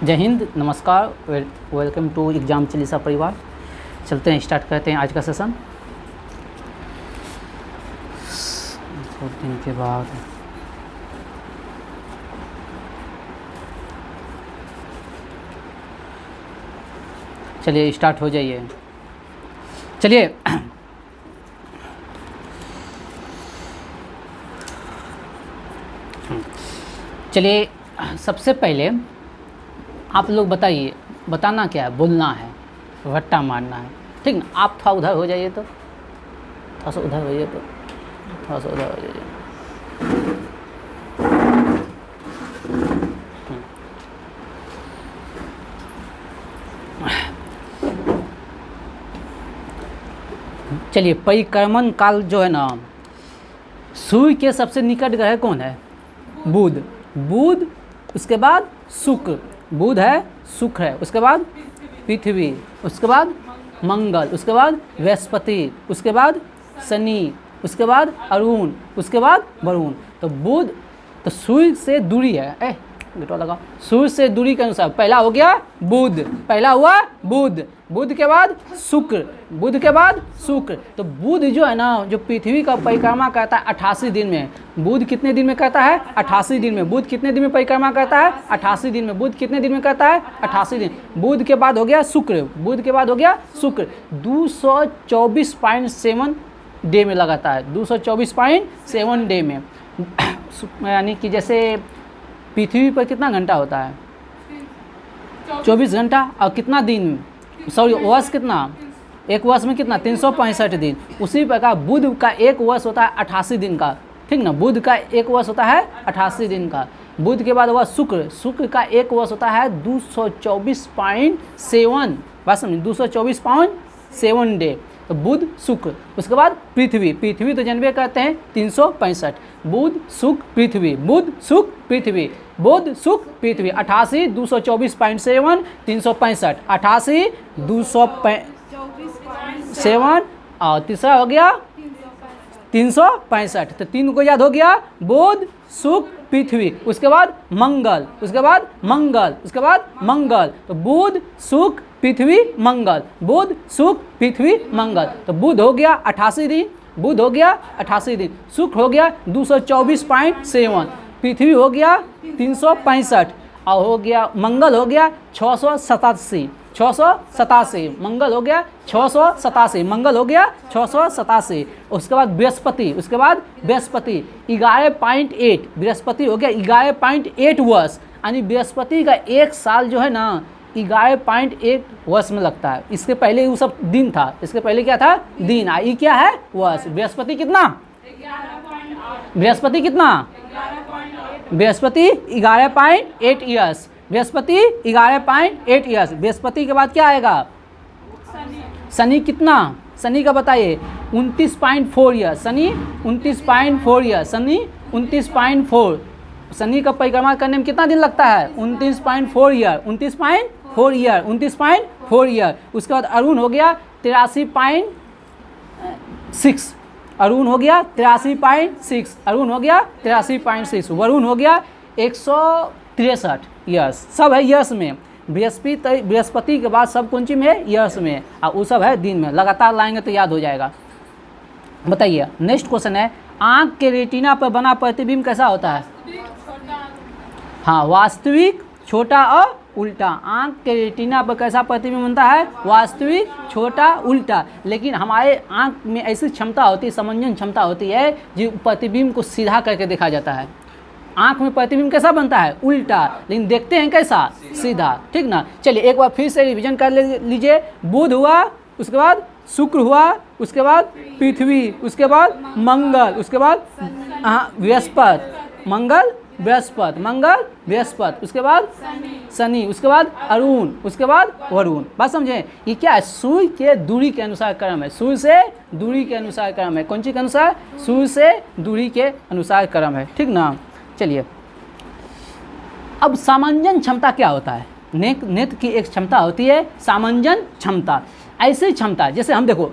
जय हिंद, नमस्कार, welcome to exam Chalisa परिवार। चलते हैं, स्टार्ट करते हैं आज का सेशन। 2 दिन के बाद चलिए स्टार्ट हो जाइए। चलिए चलिए सबसे पहले आप लोग बताइए, बताना क्या है, बोलना है, रट्टा मारना है, ठीक ना। आप थोड़ा उधर हो जाइए, तो थोड़ा सा उधर हो जाइए, तो थोड़ा सा उधर हो जाइए। चलिए, परिक्रमण काल जो है ना, सूर्य के सबसे निकट ग्रह कौन है? बुध। बुध, उसके बाद शुक्र, बुध है, शुक्र है, उसके बाद पृथ्वी, उसके बाद मंगल, उसके बाद बृहस्पति, उसके बाद शनि, उसके बाद अरुण, उसके बाद वरुण। तो बुध, तो सूर्य से दूरी है, बेटा लगा, सूर्य से दूरी के अनुसार पहला हो गया बुध, पहला हुआ बुध, बुध के बाद शुक्र, बुध के बाद शुक्र। तो बुध जो है ना, जो पृथ्वी का परिक्रमा करता है 88 दिन में। बुध कितने दिन में करता है? 88 दिन में। बुध कितने दिन में परिक्रमा करता है? 88 दिन में। बुध कितने दिन में करता है? 88 दिन। बुध के बाद हो गया शुक्र, बुध के बाद हो गया शुक्र। 224.7 डे में लगाता है, 224.7 डे में। यानी कि जैसे पृथ्वी पर कितना घंटा होता है? 24 घंटा। और कितना दिन, सॉरी वर्ष कितना? एक वर्ष में कितना? 365 दिन। उसी प्रकार बुध का एक वर्ष होता है 88 दिन का, ठीक ना। बुध का एक वर्ष होता है 88 दिन का। बुध के बाद हुआ शुक्र, शुक्र का एक वर्ष होता है 224.7, बात समझिए, 224.7 डे। तो बुध शुक्र। उसके बाद पृथ्वी, पृथ्वी तो जानबे करते हैं 365। बुध शुक्र पृथ्वी, बुध शुक्र पृथ्वी, बुध शुक्र पृथ्वी। 88, 224.7, 365, 88, 207 और तीसरा हो गया 365। तो 3 को याद हो गया, बुध शुक्र पृथ्वी। उसके बाद मंगल, उसके बाद मंगल, उसके बाद मंगल। तो बुध शुक्र पृथ्वी मंगल, बुध शुक्र पृथ्वी मंगल। तो बुध हो गया 88 दिन, बुध हो गया 88 दिन। शुक्र हो गया 224.7, पृथ्वी हो गया 365 और हो गया मंगल हो गया 687, 687। मंगल हो गया 687, मंगल हो गया 687। उसके बाद बृहस्पति, उसके बाद बृहस्पति 11.8, बृहस्पति हो गया 11.8 वर्ष। यानी बृहस्पति का एक साल जो है ना 11.8 वर्ष में लगता है। इसके पहले वो सब दिन था, इसके पहले क्या था? दिन। ये क्या है? वर्ष। बृहस्पति कितना? बृहस्पति कितना? Brihaspati 11.8 years, Brihaspati 11.8 years. बृहस्पति के बाद क्या आएगा? शनि कितना? शनि का बताइए 29.4 ईयर्स, शनि 29.4 ईयर्स, शनि 29.4। शनि का परिक्रमा करने में कितना दिन लगता है? 29.4 ईयर, 29.4 ईयर, 29.4 ईयर। उसके बाद अरुण हो गया 83.6, अरुण हो गया 83.6, अरुण हो गया 83.6। वरुण हो गया 163 ईयर्स। सब है ईयर्स में। बृहस्पति के बाद सब कौन सी में है? ईयर्स में। और वो सब है दिन में। लगातार लाएंगे तो याद हो जाएगा। बताइए, नेक्स्ट क्वेश्चन है, आँख के रेटिना पर बना प्रतिबिंब कैसा होता है? हाँ, वास्तविक, छोटा और उल्टा। आँख के रेटिना पर कैसा प्रतिबिंब बनता है? वास्तविक, छोटा, उल्टा। लेकिन हमारे आँख में ऐसी क्षमता होती है, समंजन क्षमता होती है, जो प्रतिबिंब को सीधा करके देखा जाता है। आँख में प्रतिबिंब कैसा बनता है? उल्टा। लेकिन देखते हैं कैसा? सीधा, ठीक ना। चलिए एक बार फिर से रिवीजन कर लीजिए। बुध हुआ, उसके बाद शुक्र हुआ, उसके बाद पृथ्वी, उसके बाद मंगल, उसके बाद बृहस्पति, मंगल बृहस्पति, मंगल बृहस्पति, उसके बाद शनि, उसके बाद अरुण, उसके बाद वरुण। बात समझे? ये क्या है? सूर्य के दूरी के अनुसार क्रम है, सूर्य से दूरी के अनुसार क्रम है। कौन सी के अनुसार? सूर्य से दूरी के अनुसार क्रम है, ठीक ना। चलिए, अब सामंजन क्षमता क्या होता है? नेत्र की एक क्षमता होती है सामंजन क्षमता। ऐसी क्षमता, जैसे हम देखो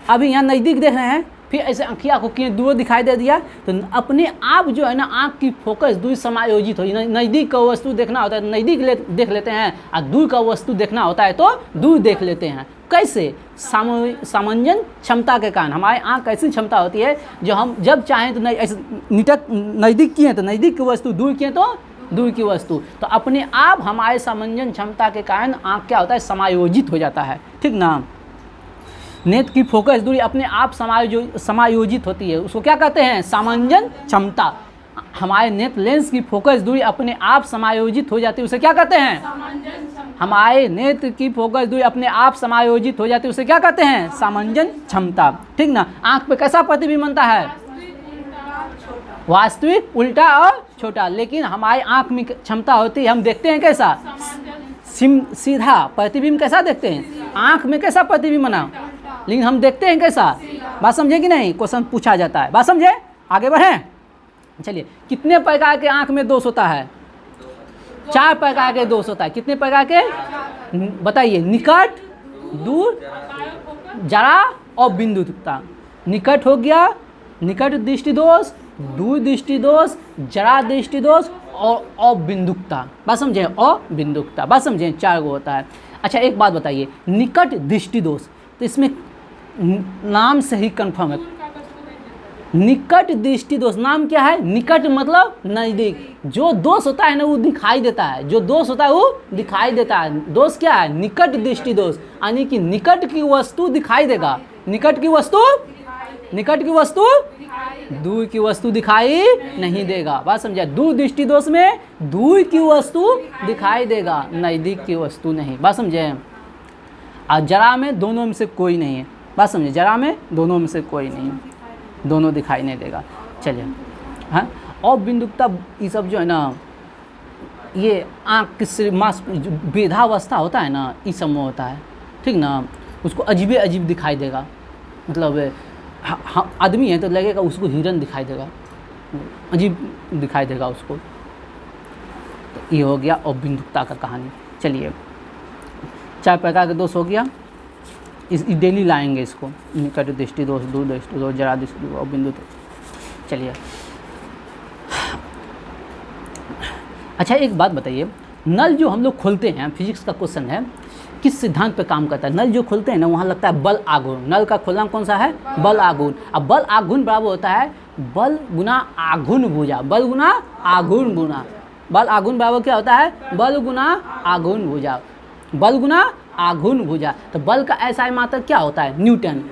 अभी यहाँ नज़दीक देख रहे हैं, फिर ऐसे आँखिया को किए दूर दिखाई दे दिया, तो अपने आप जो है ना आँख की फोकस दूर समायोजित हो। नज़दीक का वस्तु देखना होता है तो नज़दीक देख लेते हैं, और दूर का वस्तु देखना होता है तो दूर देख लेते हैं। कैसे? सामंजन क्षमता के कारण। हमारे आँख ऐसी क्षमता होती है जो हम जब चाहें तो ऐसे नज़दीक किए तो नज़दीक की वस्तु, दूर किए तो दूर की वस्तु। तो अपने आप हमारे सामंजन क्षमता के कारण आँख क्या होता है, समायोजित हो जाता है, ठीक ना। नेत्र की फोकस दूरी अपने आप समायोजित होती है, उसको क्या कहते हैं, सामंजन क्षमता। हमारे नेत्र लेंस की फोकस दूरी अपने आप समायोजित हो जाती है, उसे क्या कहते हैं, हमारे नेत्र की फोकस दूरी अपने आप समायोजित हो जाती है, उसे क्या कहते हैं, सामंजन क्षमता, ठीक ना। आँख पे कैसा प्रतिबिंब बनता है, वास्तविक, उल्टा और छोटा। लेकिन हमारी आँख में क्षमता होती है, हम देखते हैं कैसा, सीधा प्रतिबिंब। कैसा देखते हैं, आँख में कैसा प्रतिबिंब बना, लेकिन हम देखते हैं कैसा। बात समझे कि नहीं, क्वेश्चन पूछा जाता है, बात समझे। आगे बढ़ें, चलिए। कितने प्रकार के आँख में दोष होता है, 4 प्रकार के दोष होता है। कितने प्रकार के बताइए, निकट, दूर, जरा और बिंदुता। निकट हो गया, निकट दृष्टि दोष, दूर दृष्टि दोष, जरा दृष्टि दोष और अबिंदुकता। बात समझे, अबिंदुकता, बात समझे, 4 गो होता है। अच्छा एक बात बताइए, निकट दृष्टि दोष, तो इसमें नाम से ही कंफर्म है। निकट दृष्टि दोष नाम क्या है, निकट मतलब नज़दीक। जो दोष होता है ना वो दिखाई देता है, जो दोष होता है वो दिखाई देता है। दोष क्या है, निकट दृष्टि दोष, यानी कि निकट की वस्तु दिखाई देगा, निकट की वस्तु, निकट की वस्तु दूर की वस्तु दिखाई नहीं देगा। बात समझा। दूर दृष्टि दोष में दूर की वस्तु दिखाई देगा, नज़दीक की वस्तु नहीं। बात समझे। और जरा में दोनों में से कोई नहीं है। बात समझे, जरा में दोनों में से कोई नहीं है, दोनों दिखाई नहीं देगा। चलिए हाँ, और बिंदुकता ये सब जो है ना, ये आँख से मास वृद्धावस्था होता है ना, इस सब में होता है, ठीक ना। उसको अजीब अजीब दिखाई देगा, मतलब आदमी है तो लगेगा उसको हिरन दिखाई देगा, अजीब दिखाई देगा उसको। तो ये हो गया और बिंदुकता का कहानी। चलिए 4 प्रकार के दोष हो गया, इस डेली लाएंगे इसको, निकट दृष्टि दोष, दूर दृष्टि दोष, जरा दृष्टि दोष और बिंदु दोष। चलिए अच्छा एक बात बताइए, नल जो हम लोग खोलते हैं, फिजिक्स का क्वेश्चन है, किस सिद्धांत पे काम करता है। नल जो खोलते हैं ना वहाँ लगता है बल आघूर्ण। नल का खोलना कौन सा है, बल आघूर्ण। अब बल आघूर्ण बराबर होता है बल गुना आघूर्ण भुजा, बल गुना आघूर्ण गुना। बल आघूर्ण बराबर क्या होता है, बल गुना आघूर्ण भुजा, बल गुना आघूर्ण भुजा। तो बल का एसआई मात्रक क्या होता है, न्यूटन।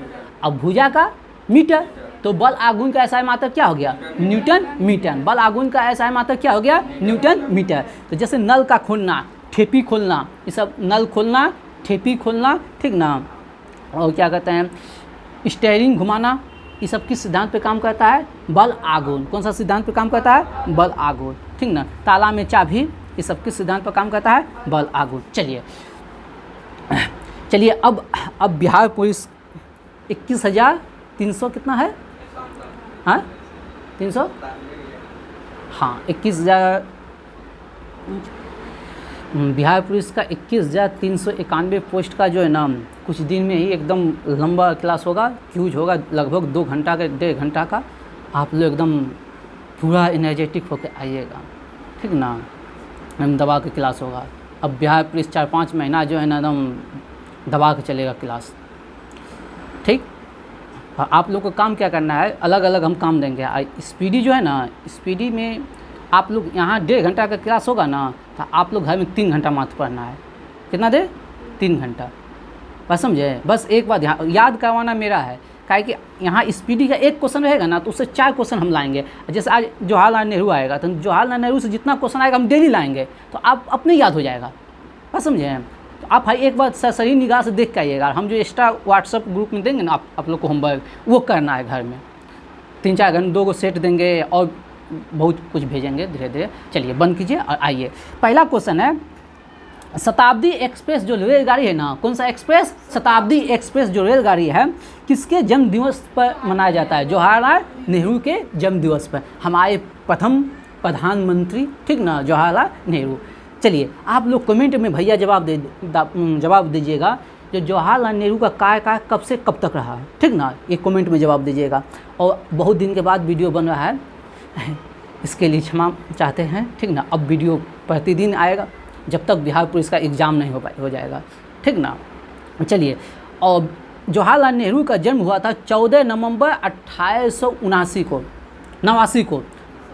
अब भुजा का मीटर, तो बल आघूर्ण का एसआई मात्रक क्या हो गया, न्यूटन मीटर। बल आघूर्ण का एसआई मात्रक क्या हो गया, न्यूटन मीटर। तो जैसे नल का खोलना, ठेपी खोलना, ये सब नल खोलना, ठेपी खोलना, ठीक ना। और क्या कहते हैं, स्टीयरिंग घुमाना, ये सब किस सिद्धांत पे काम करता है, बल आघूर्ण। कौन सा सिद्धांत पे काम करता है, बल आघूर्ण, ठीक ना। ताला में चाबी, ये सब किस सिद्धांत पर काम करता है, बल आघूर्ण। चलिए अब बिहार पुलिस 21,300 कितना है, हाँ 300, हाँ 21,000। बिहार पुलिस का 21,391 पोस्ट का जो है ना, कुछ दिन में ही एकदम लंबा क्लास होगा, ह्यूज होगा, लगभग 2 घंटा का, 1.5 घंटा का। आप लोग एकदम पूरा एनर्जेटिक होकर आइएगा, ठीक ना। एकदम दबा के क्लास होगा। अब बिहार पुलिस 4-5 महीना जो है ना एकदम दबा के चलेगा क्लास, ठीक। आप लोग को काम क्या करना है, अलग अलग हम काम देंगे। स्पीडी जो है ना, स्पीडी में आप लोग यहाँ 1.5 घंटा का क्लास होगा ना, तो आप लोग घर में 3 घंटा मात्र पढ़ना है। कितना देर, 3 घंटा। बस समझे। बस एक बात याद करवाना मेरा है, काहे कि यहाँ स्पीडी का एक क्वेश्चन रहेगा ना, तो उससे 4 क्वेश्चन हम लाएंगे। जैसे आज जवाहरलाल नेहरू आएगा, तो जवाहरलाल नेहरू से जितना क्वेश्चन आएगा हम डेली लाएंगे, तो आप अपने याद हो जाएगा। बस समझे। तो आप भाई एक बार सही निगाह से देख के आइएगा। हम जो एक्स्ट्रा व्हाट्सअप ग्रुप में देंगे ना आप लोग को होमवर्क, वो करना है घर में। 3-4 घंटे 2 सेट देंगे और बहुत कुछ भेजेंगे धीरे धीरे। चलिए बंद कीजिए और आइए। पहला क्वेश्चन है, शताब्दी एक्सप्रेस जो रेलगाड़ी है ना, कौन सा एक्सप्रेस, शताब्दी एक्सप्रेस जो रेलगाड़ी है, किसके जन्म दिवस पर मनाया जाता है, जवाहरलाल नेहरू के जन्म दिवस पर। हमारे प्रथम प्रधानमंत्री, ठीक ना, जवाहरलाल नेहरू। चलिए आप लोग कमेंट में भैया जवाब दीजिएगा जो जवाहरलाल नेहरू का कार्यकाल कब से कब तक रहा, ठीक ना, ये कमेंट में जवाब दीजिएगा। और बहुत दिन के बाद वीडियो बन रहा है, इसके लिए क्षमा चाहते हैं, ठीक ना। अब वीडियो प्रतिदिन आएगा जब तक बिहार पुलिस का एग्ज़ाम नहीं हो जाएगा, ठीक ना। चलिए, और जवाहरलाल नेहरू का जन्म हुआ था 14 नवंबर 1879 को,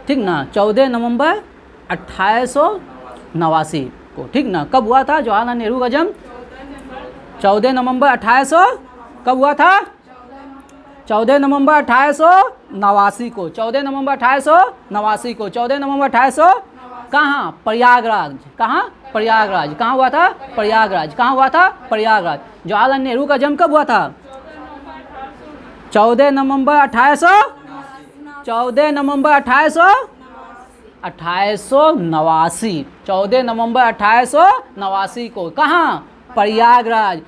ठीक ना, 14 नवंबर 1889 को, ठीक ना। कब हुआ था जवाहरलाल नेहरू का जन्म? 14 नवंबर 1800 कब हुआ था? 14 नवंबर 1889 को, 14 नवंबर 1889 को, 14 नवंबर 1800 कहाँ? प्रयागराज। कहाँ? प्रयागराज। कहाँ हुआ था? प्रयागराज। कहाँ हुआ था? प्रयागराज। जवाहरलाल नेहरू का जन्म कब हुआ था? 14 नवंबर 1889 14 नवंबर 1889 को। कहाँ? प्रयागराज।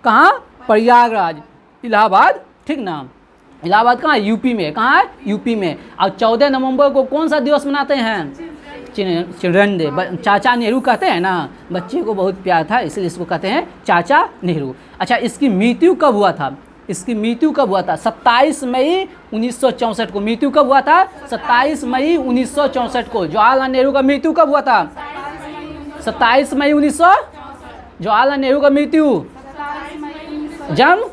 कहाँ? प्रयागराज, इलाहाबाद, ठीक ना। इलाहाबाद कहाँ? यूपी में। कहाँ है? यूपी में। और 14 नवंबर को कौन सा दिवस मनाते हैं? Children day. चाचा नेहरू कहते हैं ना, बच्चे को बहुत प्यार था इसलिए इसको कहते हैं चाचा नेहरू। अच्छा, इसकी मृत्यु कब हुआ था? इसकी मृत्यु कब हुआ था? 27 मई 1964 को। मृत्यु कब हुआ था? 27 मई 1964 को। जवाहरलाल नेहरू का मृत्यु कब हुआ था? 27 मई 1900। जवाहरलाल नेहरू का मृत्यु, जन्म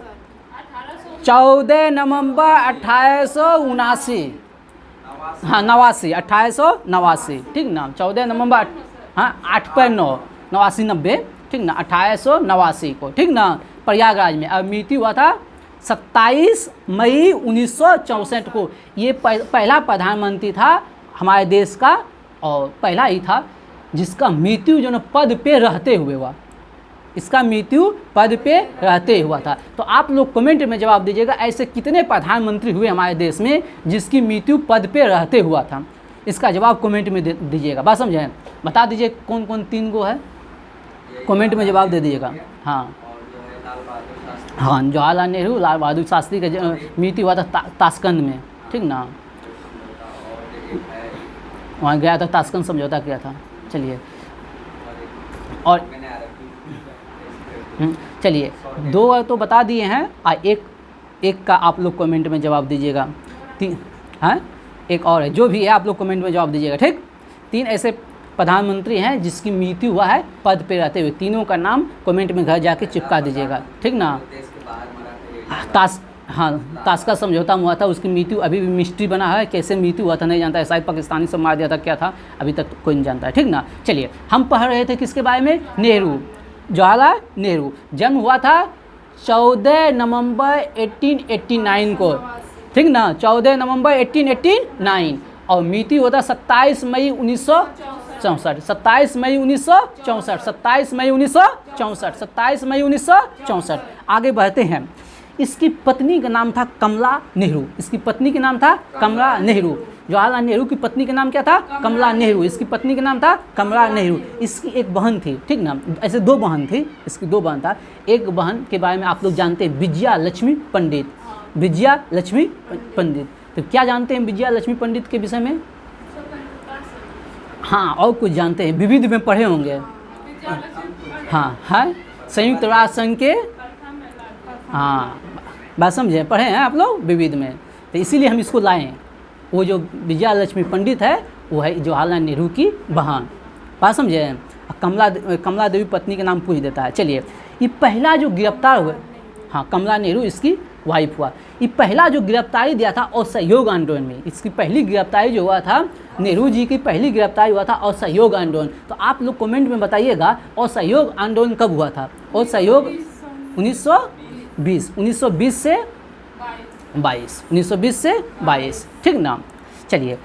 14 नवंबर 1879। हाँ, 1889, ठीक ना। 14 नवंबर, हाँ, 8 पर 9, 89 90, ठीक ना, 1889 को, ठीक ना, प्रयागराज में। और मृत्यु हुआ था 27 मई 1964 को। ये पहला प्रधानमंत्री था हमारे देश का, और पहला ही था जिसका मृत्यु जो न पद पे रहते हुए हुआ। इसका मृत्यु पद पे रहते हुआ था। तो आप लोग कमेंट में जवाब दीजिएगा, ऐसे कितने प्रधानमंत्री हुए हमारे देश में जिसकी मृत्यु पद पे रहते हुआ था। इसका जवाब कमेंट में दीजिएगा। बात समझे? बता दीजिए कौन कौन 3 गो है, कमेंट में जवाब दे दीजिएगा। हाँ हाँ, जवाहरलाल नेहरू, लाल बहादुर शास्त्री का मृत्यु हुआ था ताशकंद में, ठीक ना। वहाँ गया था, ताशकंद समझौता किया था। चलिए, और चलिए 2 तो बता दिए हैं, एक का आप लोग कमेंट में जवाब दीजिएगा। 3, हाँ, एक और है, जो भी है आप लोग कमेंट में जवाब दीजिएगा, ठीक। 3 ऐसे प्रधानमंत्री हैं जिसकी मृत्यु हुआ है पद पे रहते हुए। तीनों का नाम कमेंट में घर जाके चिपका दीजिएगा, ठीक ना। ताशकंद समझौता हुआ था, उसकी मृत्यु अभी भी मिस्ट्री बना है, कैसे मृत्यु हुआ था नहीं जानता है, शायद पाकिस्तानी से मार दिया था, क्या था अभी तक कोई नहीं जानता है, ठीक ना। चलिए, हम पढ़ रहे थे किसके बारे में? नेहरू, जवाहरलाल नेहरू। जन्म हुआ था 14 नवंबर 1889 को, ठीक ना, 14 नवंबर 1889। और मृत्यु होता 27 मई 1964, 27 मई 1964, 27 मई 1964, 27 मई 1964। आगे बढ़ते हैं। इसकी पत्नी का नाम था कमला नेहरू। इसकी पत्नी का नाम था कमला नेहरू। जवाहरलाल नेहरू की पत्नी का नाम क्या था? कमला नेहरू। इसकी पत्नी का नाम था कमला नेहरू। इसकी एक बहन थी, ठीक ना, ऐसे 2 बहन थी, इसकी 2 बहन था। एक बहन के बारे में आप लोग जानते हैं, विजया लक्ष्मी पंडित। विजया लक्ष्मी पंडित, तो क्या जानते हैं विजया लक्ष्मी पंडित के विषय में? हाँ, और कुछ जानते हैं? विविध में पढ़े होंगे। हाँ, है संयुक्त राष्ट्र संघ के, हाँ, बात समझे, पढ़े हैं आप लोग विविध में, तो इसीलिए हम इसको लाए। वो जो विजया लक्ष्मी पंडित है वो है जवाहरलाल नेहरू की बहन। बात समझे? कमला देवी पत्नी के नाम पूछ देता है। चलिए, ये पहला जो गिरफ्तार हुए, हाँ, कमला नेहरू इसकी वाइफ हुआ। ये पहला जो गिरफ्तारी दिया था असहयोग आंदोलन में, इसकी पहली गिरफ्तारी जो हुआ था, नेहरू जी की पहली गिरफ्तारी हुआ था असहयोग आंदोलन। तो आप लोग कमेंट में बताइएगा असहयोग आंदोलन कब हुआ था? असहयोग 1920 से 22, ठीक ना। चलिए,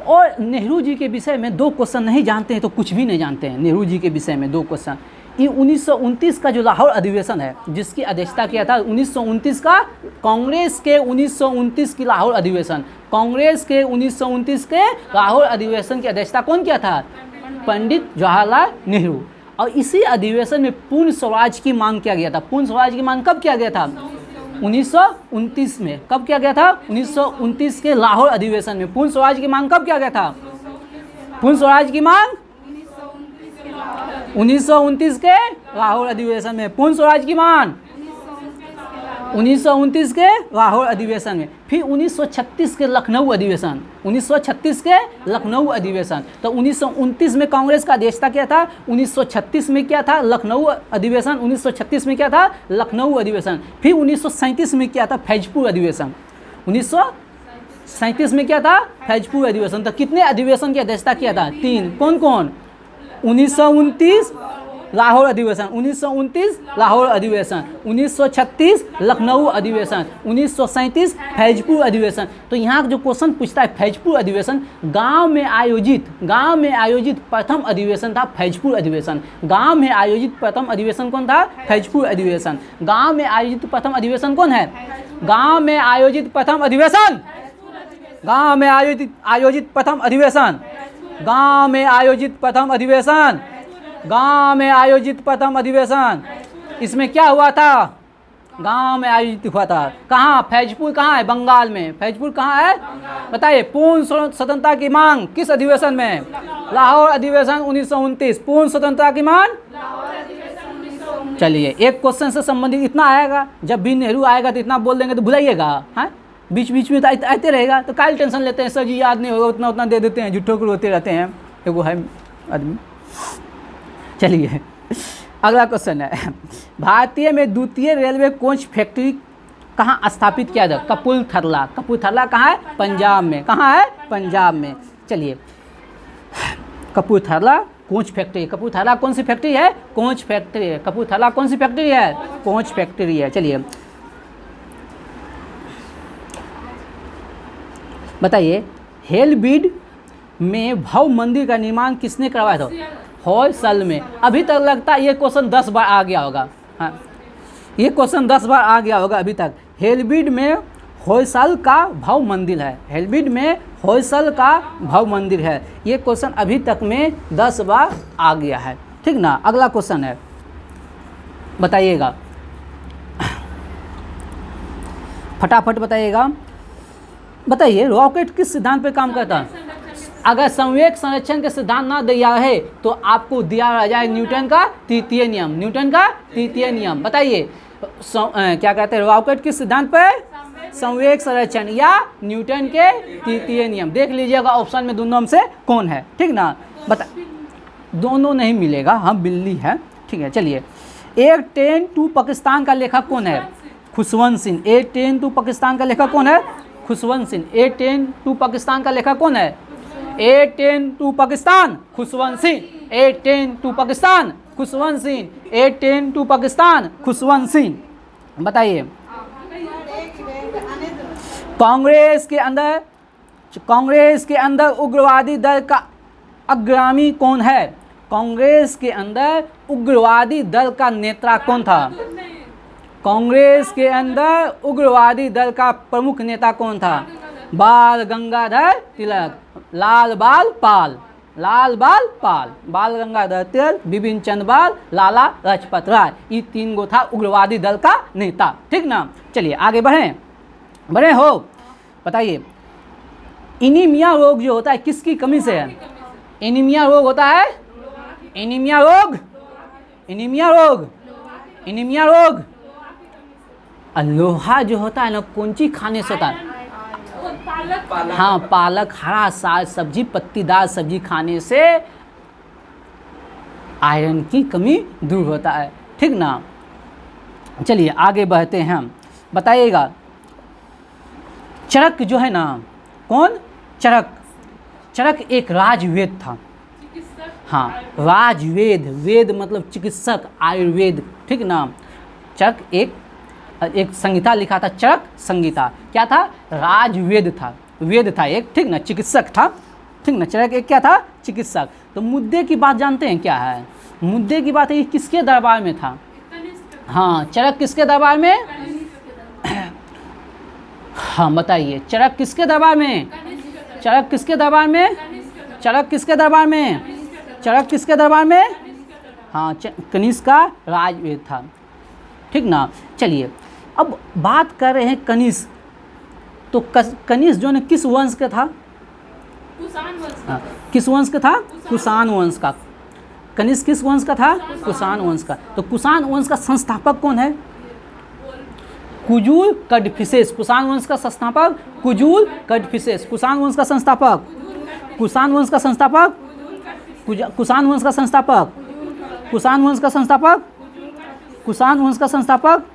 और नेहरू जी के विषय में 2 क्वेश्चन नहीं जानते हैं तो कुछ भी नहीं जानते हैं। नेहरू जी के विषय में 2 क्वेश्चन। ये 1929 का जो लाहौर अधिवेशन है, जिसकी अध्यक्षता किया था 1929 का, कांग्रेस के 1929 की लाहौर अधिवेशन, कांग्रेस के 1929 के लाहौर अधिवेशन की अध्यक्षता कौन किया था? पंडित जवाहरलाल नेहरू। और इसी अधिवेशन में पूर्ण स्वराज की मांग किया गया था। पूर्ण स्वराज की मांग कब किया गया था? 1929 में। कब किया गया था? 1929 के लाहौर अधिवेशन में पूर्ण स्वराज की मांग कब किया गया था? पूर्ण स्वराज की मांग 1929 के लाहौर अधिवेशन में। पूर्ण स्वराज की मांग 1929 के लाहौर अधिवेशन में। फिर 1936 के लखनऊ अधिवेशन, 1936 के लखनऊ अधिवेशन। तो 1929 में कांग्रेस का अध्यक्षता किया था, 1936 में क्या था, लखनऊ अधिवेशन। 1936 में क्या था, लखनऊ अधिवेशन। फिर 1937 में क्या था, फैजपुर अधिवेशन। 1937 में क्या था, फैजपुर अधिवेशन। तो कितने अधिवेशन की अध्यक्षता किया था, 3। कौन कौन, 1929 लाहौर अधिवेशन, 1929 लाहौर अधिवेशन, 1936 लखनऊ अधिवेशन, 1937 फैजपुर अधिवेशन। तो यहाँ जो क्वेश्चन पूछता है फैजपुर अधिवेशन, गांव में आयोजित प्रथम अधिवेशन था फैजपुर अधिवेशन। गांव में आयोजित प्रथम अधिवेशन कौन था, फैजपुर अधिवेशन। गांव में आयोजित प्रथम अधिवेशन कौन है, गांव में आयोजित प्रथम अधिवेशन, गांव में आयोजित प्रथम अधिवेशन, गांव में आयोजित प्रथम अधिवेशन, गांव में आयोजित प्रथम अधिवेशन। इसमें क्या हुआ था, गांव में आयोजित हुआ था। कहाँ, फैजपुर कहाँ है, बंगाल में। फैजपुर कहाँ है, बताइए। पूर्ण स्वतंत्रता की मांग किस अधिवेशन में, लाहौर अधिवेशन 1929। पूर्ण स्वतंत्रता की मांग। चलिए, एक क्वेश्चन से संबंधित इतना आएगा, जब भी नेहरू आएगा तो इतना बोल देंगे तो भुलाइएगा, है बीच बीच में तो आते रहेगा। तो काल टेंशन लेते हैं, सर जी याद नहीं होगा, उतना उतना दे देते हैं, झूठों को रोते रहते हैं। एगो है आदमी। चलिए, अगला क्वेश्चन है, भारतीय में द्वितीय रेलवे कोच फैक्ट्री कहाँ स्थापित किया जाए, कपूरथला। कपूरथला कहाँ है, पंजाब में। कहाँ है, पंजाब में। चलिए, कपूरथला कोच फैक्ट्री। कपूरथला कौन सी फैक्ट्री है, कोच फैक्ट्री है। कपूरथला कौन सी फैक्ट्री है, कोच फैक्ट्री है। चलिए बताइए, हेलबीड में भव्य मंदिर का निर्माण किसने करवाया था, होयसल में। अभी तक लगता है ये क्वेश्चन 10 बार आ गया होगा, हाँ ये क्वेश्चन 10 बार आ गया होगा अभी तक। हेलबीड में होयसल का भव्य मंदिर है, हेलबीड में होयसल का भव्य मंदिर है। ये क्वेश्चन अभी तक में 10 बार आ गया है, ठीक ना। अगला क्वेश्चन है, बताइएगा, फटाफट बताइएगा। बताइए, रॉकेट किस सिद्धांत पे काम करता है। अगर संवेग संरक्षण के सिद्धांत ना दिया है तो आपको दिया जाए न्यूटन का तृतीय नियम। न्यूटन का तृतीय नियम। बताइए, क्या कहते हैं, रॉकेट किस सिद्धांत पे, संवेग संरक्षण या न्यूटन के तृतीय नियम। देख लीजिएगा ऑप्शन में दोनों में से कौन है, ठीक ना। बता, दोनों नहीं मिलेगा, हम बिल्ली है, ठीक है। चलिए, एक ट्रेन टू पाकिस्तान का लेखक कौन है, खुशवंत सिंह। एक ट्रेन टू पाकिस्तान का लेखक कौन है, Khushwant Singh. A train to Pakistan का लेखक कौन है, a train to Pakistan, Khushwant Singh. A train to Pakistan, Khushwant Singh. A train to Pakistan, Khushwant Singh. बताइए, कांग्रेस के अंदर उग्रवादी दल का अग्रणी कौन है। कांग्रेस के अंदर उग्रवादी दल का नेता कौन था। कांग्रेस के अंदर उग्रवादी दल का प्रमुख नेता कौन था, बाल गंगाधर तिलक, लाल बाल पाल, लाल बाल पाल, बाल गंगाधर तिलक, बिपिन चंद्र पाल, लाला लाजपत राय। ये 3 गो था उग्रवादी दल का नेता, ठीक ना। चलिए आगे बढ़े हो। बताइए, एनीमिया रोग जो होता है किसकी कमी से है। एनीमिया रोग होता है, एनीमिया रोग, एनीमिया रोग, एनीमिया रोग। लोहा जो होता है ना, कौन चीज खाने से होता है, हाँ पालक, हरा साग सब्जी, पत्तीदार सब्जी खाने से आयरन की कमी दूर होता है, ठीक ना। चलिए आगे बढ़ते हैं। बताइएगा, चरक जो है ना, कौन, चरक एक राजवेद था। हाँ, राजवेद, वेद मतलब चिकित्सक, आयुर्वेद, ठीक ना। चरक एक संहिता लिखा था, चरक संहिता। क्या था, राजवेद था, वेद था एक, ठीक ना, चिकित्सक था, ठीक ना। चरक एक क्या था, चिकित्सक। तो मुद्दे की बात जानते हैं क्या है, मुद्दे की बात है कि किसके दरबार में था। हाँ, चरक किसके दरबार में, हाँ बताइए, चरक किसके दरबार में, चरक किसके दरबार में, चरक किसके दरबार में, चरक किसके दरबार में, हाँ कनिष्क का राजवेद था, ठीक ना। चलिए अब बात कर रहे हैं कनिष्क। तो कनिष्क जो है किस वंश का था, कुषाण वंश का, किस वंश का था, कुषाण वंश का। कनिष्क किस वंश का था? कुषाण वंश का। तो कुषाण वंश का संस्थापक कौन है? कुजुल कड़फिसेस। कुषाण वंश का संस्थापक कुजुल कड़फिसेस। कुषाण वंश का संस्थापक, कुषाण वंश का संस्थापक, कुषाण वंश का संस्थापक, कुषाण वंश का संस्थापक, कुषाण वंश का संस्थापक,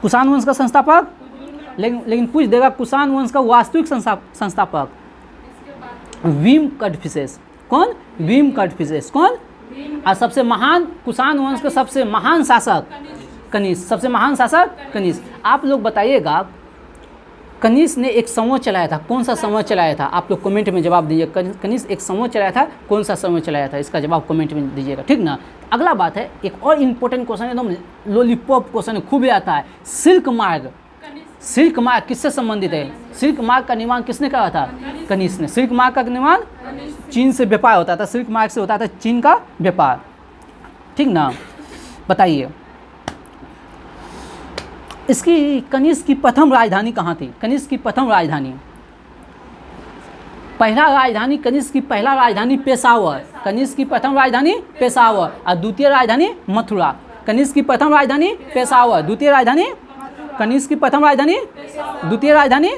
कुषाण वंश का संस्थापक। लेकिन पूछ देगा कुषाण वंश का वास्तविक संस्थापक भीम कड़फिसेस। कौन? भीम कड़फिसेस। कौन? और सबसे महान कुषाण वंश के सबसे महान शासक कनिष्क। सबसे महान शासक कनिष्क। आप लोग बताइएगा कनिष्क ने एक समूह चलाया था, कौन सा समूह चलाया था? आप लोग कमेंट में जवाब दीजिए। कनिष्क एक समूह चलाया था, कौन सा समूह चलाया था? इसका जवाब कमेंट में दीजिएगा, ठीक ना। अगला बात है, एक और इम्पोर्टेंट क्वेश्चन है, एकदम लॉलीपॉप क्वेश्चन है, खूब आता है। सिल्क मार्ग। सिल्क मार्ग किससे संबंधित है? सिल्क मार्ग का निर्माण किसने करा था? कनिष्क ने। सिल्क मार्ग का निर्माण चीन से व्यापार होता था, सिल्क मार्ग से होता था चीन का व्यापार, ठीक ना। बताइए इसकी कनिष्क की प्रथम राजधानी कहाँ थी? कनिष्क की प्रथम राजधानी, पहला राजधानी कनिष्क की पहला राजधानी पेशावर। कनिष्क की प्रथम राजधानी पेशावर और द्वितीय राजधानी मथुरा। कनिष्क की प्रथम राजधानी पेशावर, द्वितीय राजधानी, कनिष्क की प्रथम राजधानी, द्वितीय राजधानी,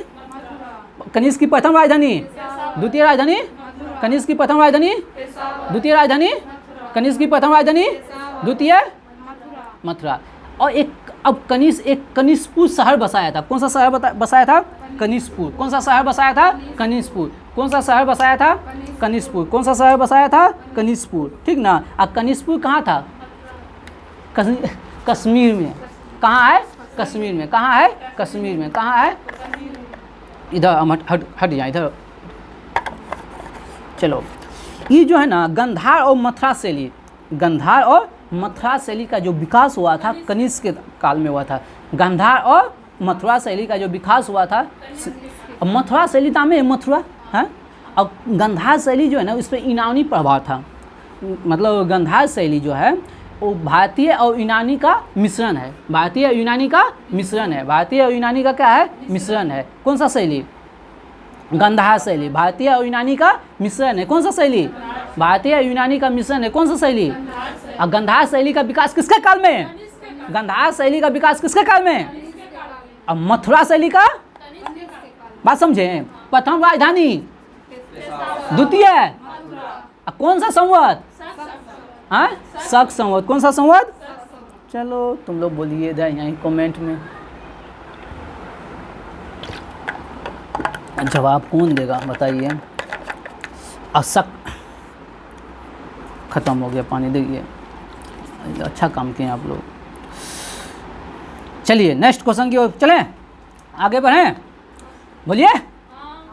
कनिष्क की प्रथम राजधानी, द्वितीय राजधानी, कनिष्क की प्रथम राजधानी, द्वितीय राजधानी, कनिष्क की प्रथम राजधानी, द्वितीय मथुरा। और एक अब कनिष्क एक कनिष्कपुर शहर बसाया था। कौन सा शहर बसाया था? कनिष्कपुर। कौन सा शहर बसाया था? कनिष्कपुर। कौन सा शहर बसाया था? कनिष्कपुर। कौन सा शहर बसाया था? कनिष्कपुर, ठीक ना। और कनिष्कपुर कहाँ था? कश्मीर में। कहाँ है? कश्मीर में। कहाँ है? कश्मीर में। कहाँ है? इधर हम हट जाए इधर। चलो, ये जो है ना गंधार और मथुरा शैली, गंधार और मथुरा शैली का जो विकास हुआ था कनिष्क के काल में हुआ था। गंधार और मथुरा शैली का जो विकास हुआ था, मथुरा शैली नाम है मथुरा है, और गंधार शैली जो है ना उस पर यूनानी प्रभाव था। मतलब गंधार शैली जो है वो भारतीय और यूनानी का मिश्रण है। भारतीय और यूनानी का मिश्रण है। भारतीय और यूनानी का क्या है? मिश्रण है। कौन सा शैली? गंधार शैली। भारतीय और यूनानी का मिश्रण है। कौन सा शैली? भारतीय और यूनानी का मिश्रण है। कौन सा शैली? और गंधार शैली का विकास किसके काल में? गंधार शैली का विकास किसके काल में? और मथुरा शैली का, बात समझे, प्रथम राजधानी, द्वितीय, कौन सा संवत? हाँ, शक संवत। कौन सा संवत? चलो तुम लोग बोलिए इधर यहीं कमेंट में, जवाब कौन देगा बताइए। अशक खत्म हो गया पानी, देखिए अच्छा काम किए आप लोग। चलिए नेक्स्ट क्वेश्चन की ओर चलें, आगे बढ़ें। बोलिए,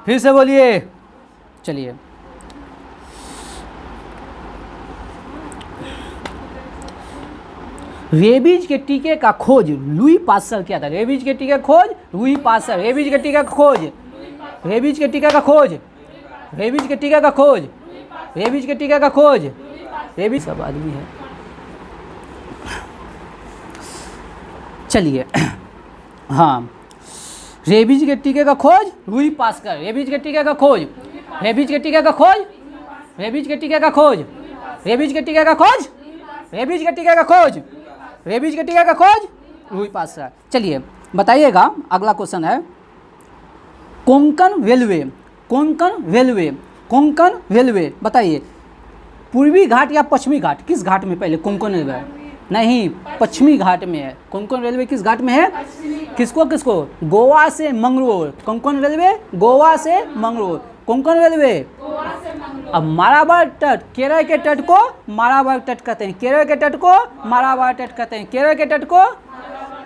फिर से बोलिए। चलिए, रेबीज के टीके का खोज लुई पास्चर किया था। रेबीज के टीके का खोज लुई पास्चर। रेबीज के टीके का खोज, रेबीज के टीके का खोज, रेबीज के टीके का खोज, रेबीज के टीके का खोज, रेबीज सब आदमी है। चलिए, हाँ, रेबीज के टीके का खोज लुई पास्चर। रेबीज के टीके का खोज, रेबीज के टीके का खोज, रेबीज के टीके का खोज, रेबीज के टीके का खोज, रेबीज के टीके का खोज, रेबीज के टीके का खोज लुई पास्चर। चलिए बताइएगा, अगला क्वेश्चन है Konkan railway. Konkan railway, Konkan railway बताइए पूर्वी घाट या पश्चिमी घाट, किस घाट में पहले कोंकण रेलवे? नहीं, पश्चिमी घाट में है। कोंकण रेलवे किस घाट में है? किसको किसको? गोवा से मंगलोर। कोंकण रेलवे गोवा से मंगलोर। कोंकण रेलवे अब मालाबार तट, केरल के तट को मालाबार तट कहते हैं। केरल के तट को मालाबार तट कहते हैं। केरल के तट को।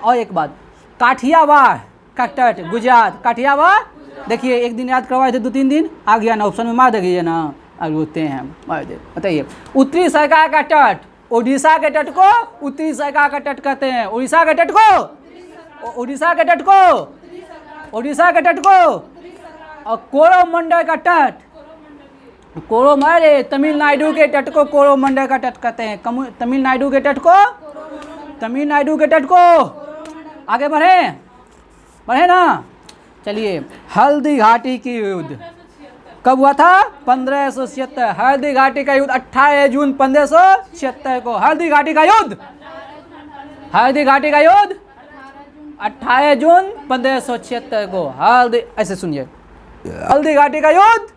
और एक बात, काठियावाड़ का तट, गुजरात, काठियावाड़। देखिए एक दिन याद करवाए थे, 2-3 दिन आ गया ना, ऑप्शन में मार दीजिए ना, अब रोते हैं मार दे। बताइए उत्तरी सरकार का तट, उड़ीसा के तट को उत्तरी सरकार का तट कहते हैं। उड़ीसा के तट को, उड़ीसा के तट को, उड़ीसा के तट को। और कोरोमंडल का तट, कोरोमंडल, तमिलनाडु के तट को कोरोमंडल का तट कहते हैं। तमिलनाडु के तट को, तमिलनाडु के तट को। आगे बढ़े, बढ़े ना। चलिए, हल्दी घाटी की युद्ध, कब हुआ था? 1576। हल्दी घाटी का युद्ध 28 जून 1576 को। हल्दी घाटी का युद्ध, हल्दी घाटी का युद्ध 28 जून 1576 को। हल्दी, ऐसे सुनिए, हल्दी घाटी का युद्ध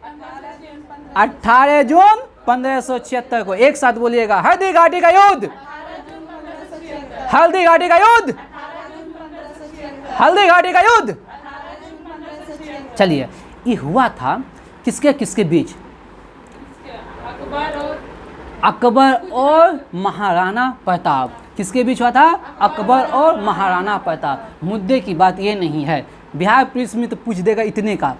18 जून 1576 को। एक साथ बोलिएगा, हल्दी घाटी का युद्ध, हल्दी घाटी का युद्ध, हल्दी घाटी का युद्ध। चलिए, ये हुआ था किसके किसके बीच? अकबर और महाराणा प्रताप। किसके बीच हुआ था? अकबर और महाराणा प्रताप। मुद्दे की बात ये नहीं है, बिहार पुलिस में तो पूछ देगा इतने का,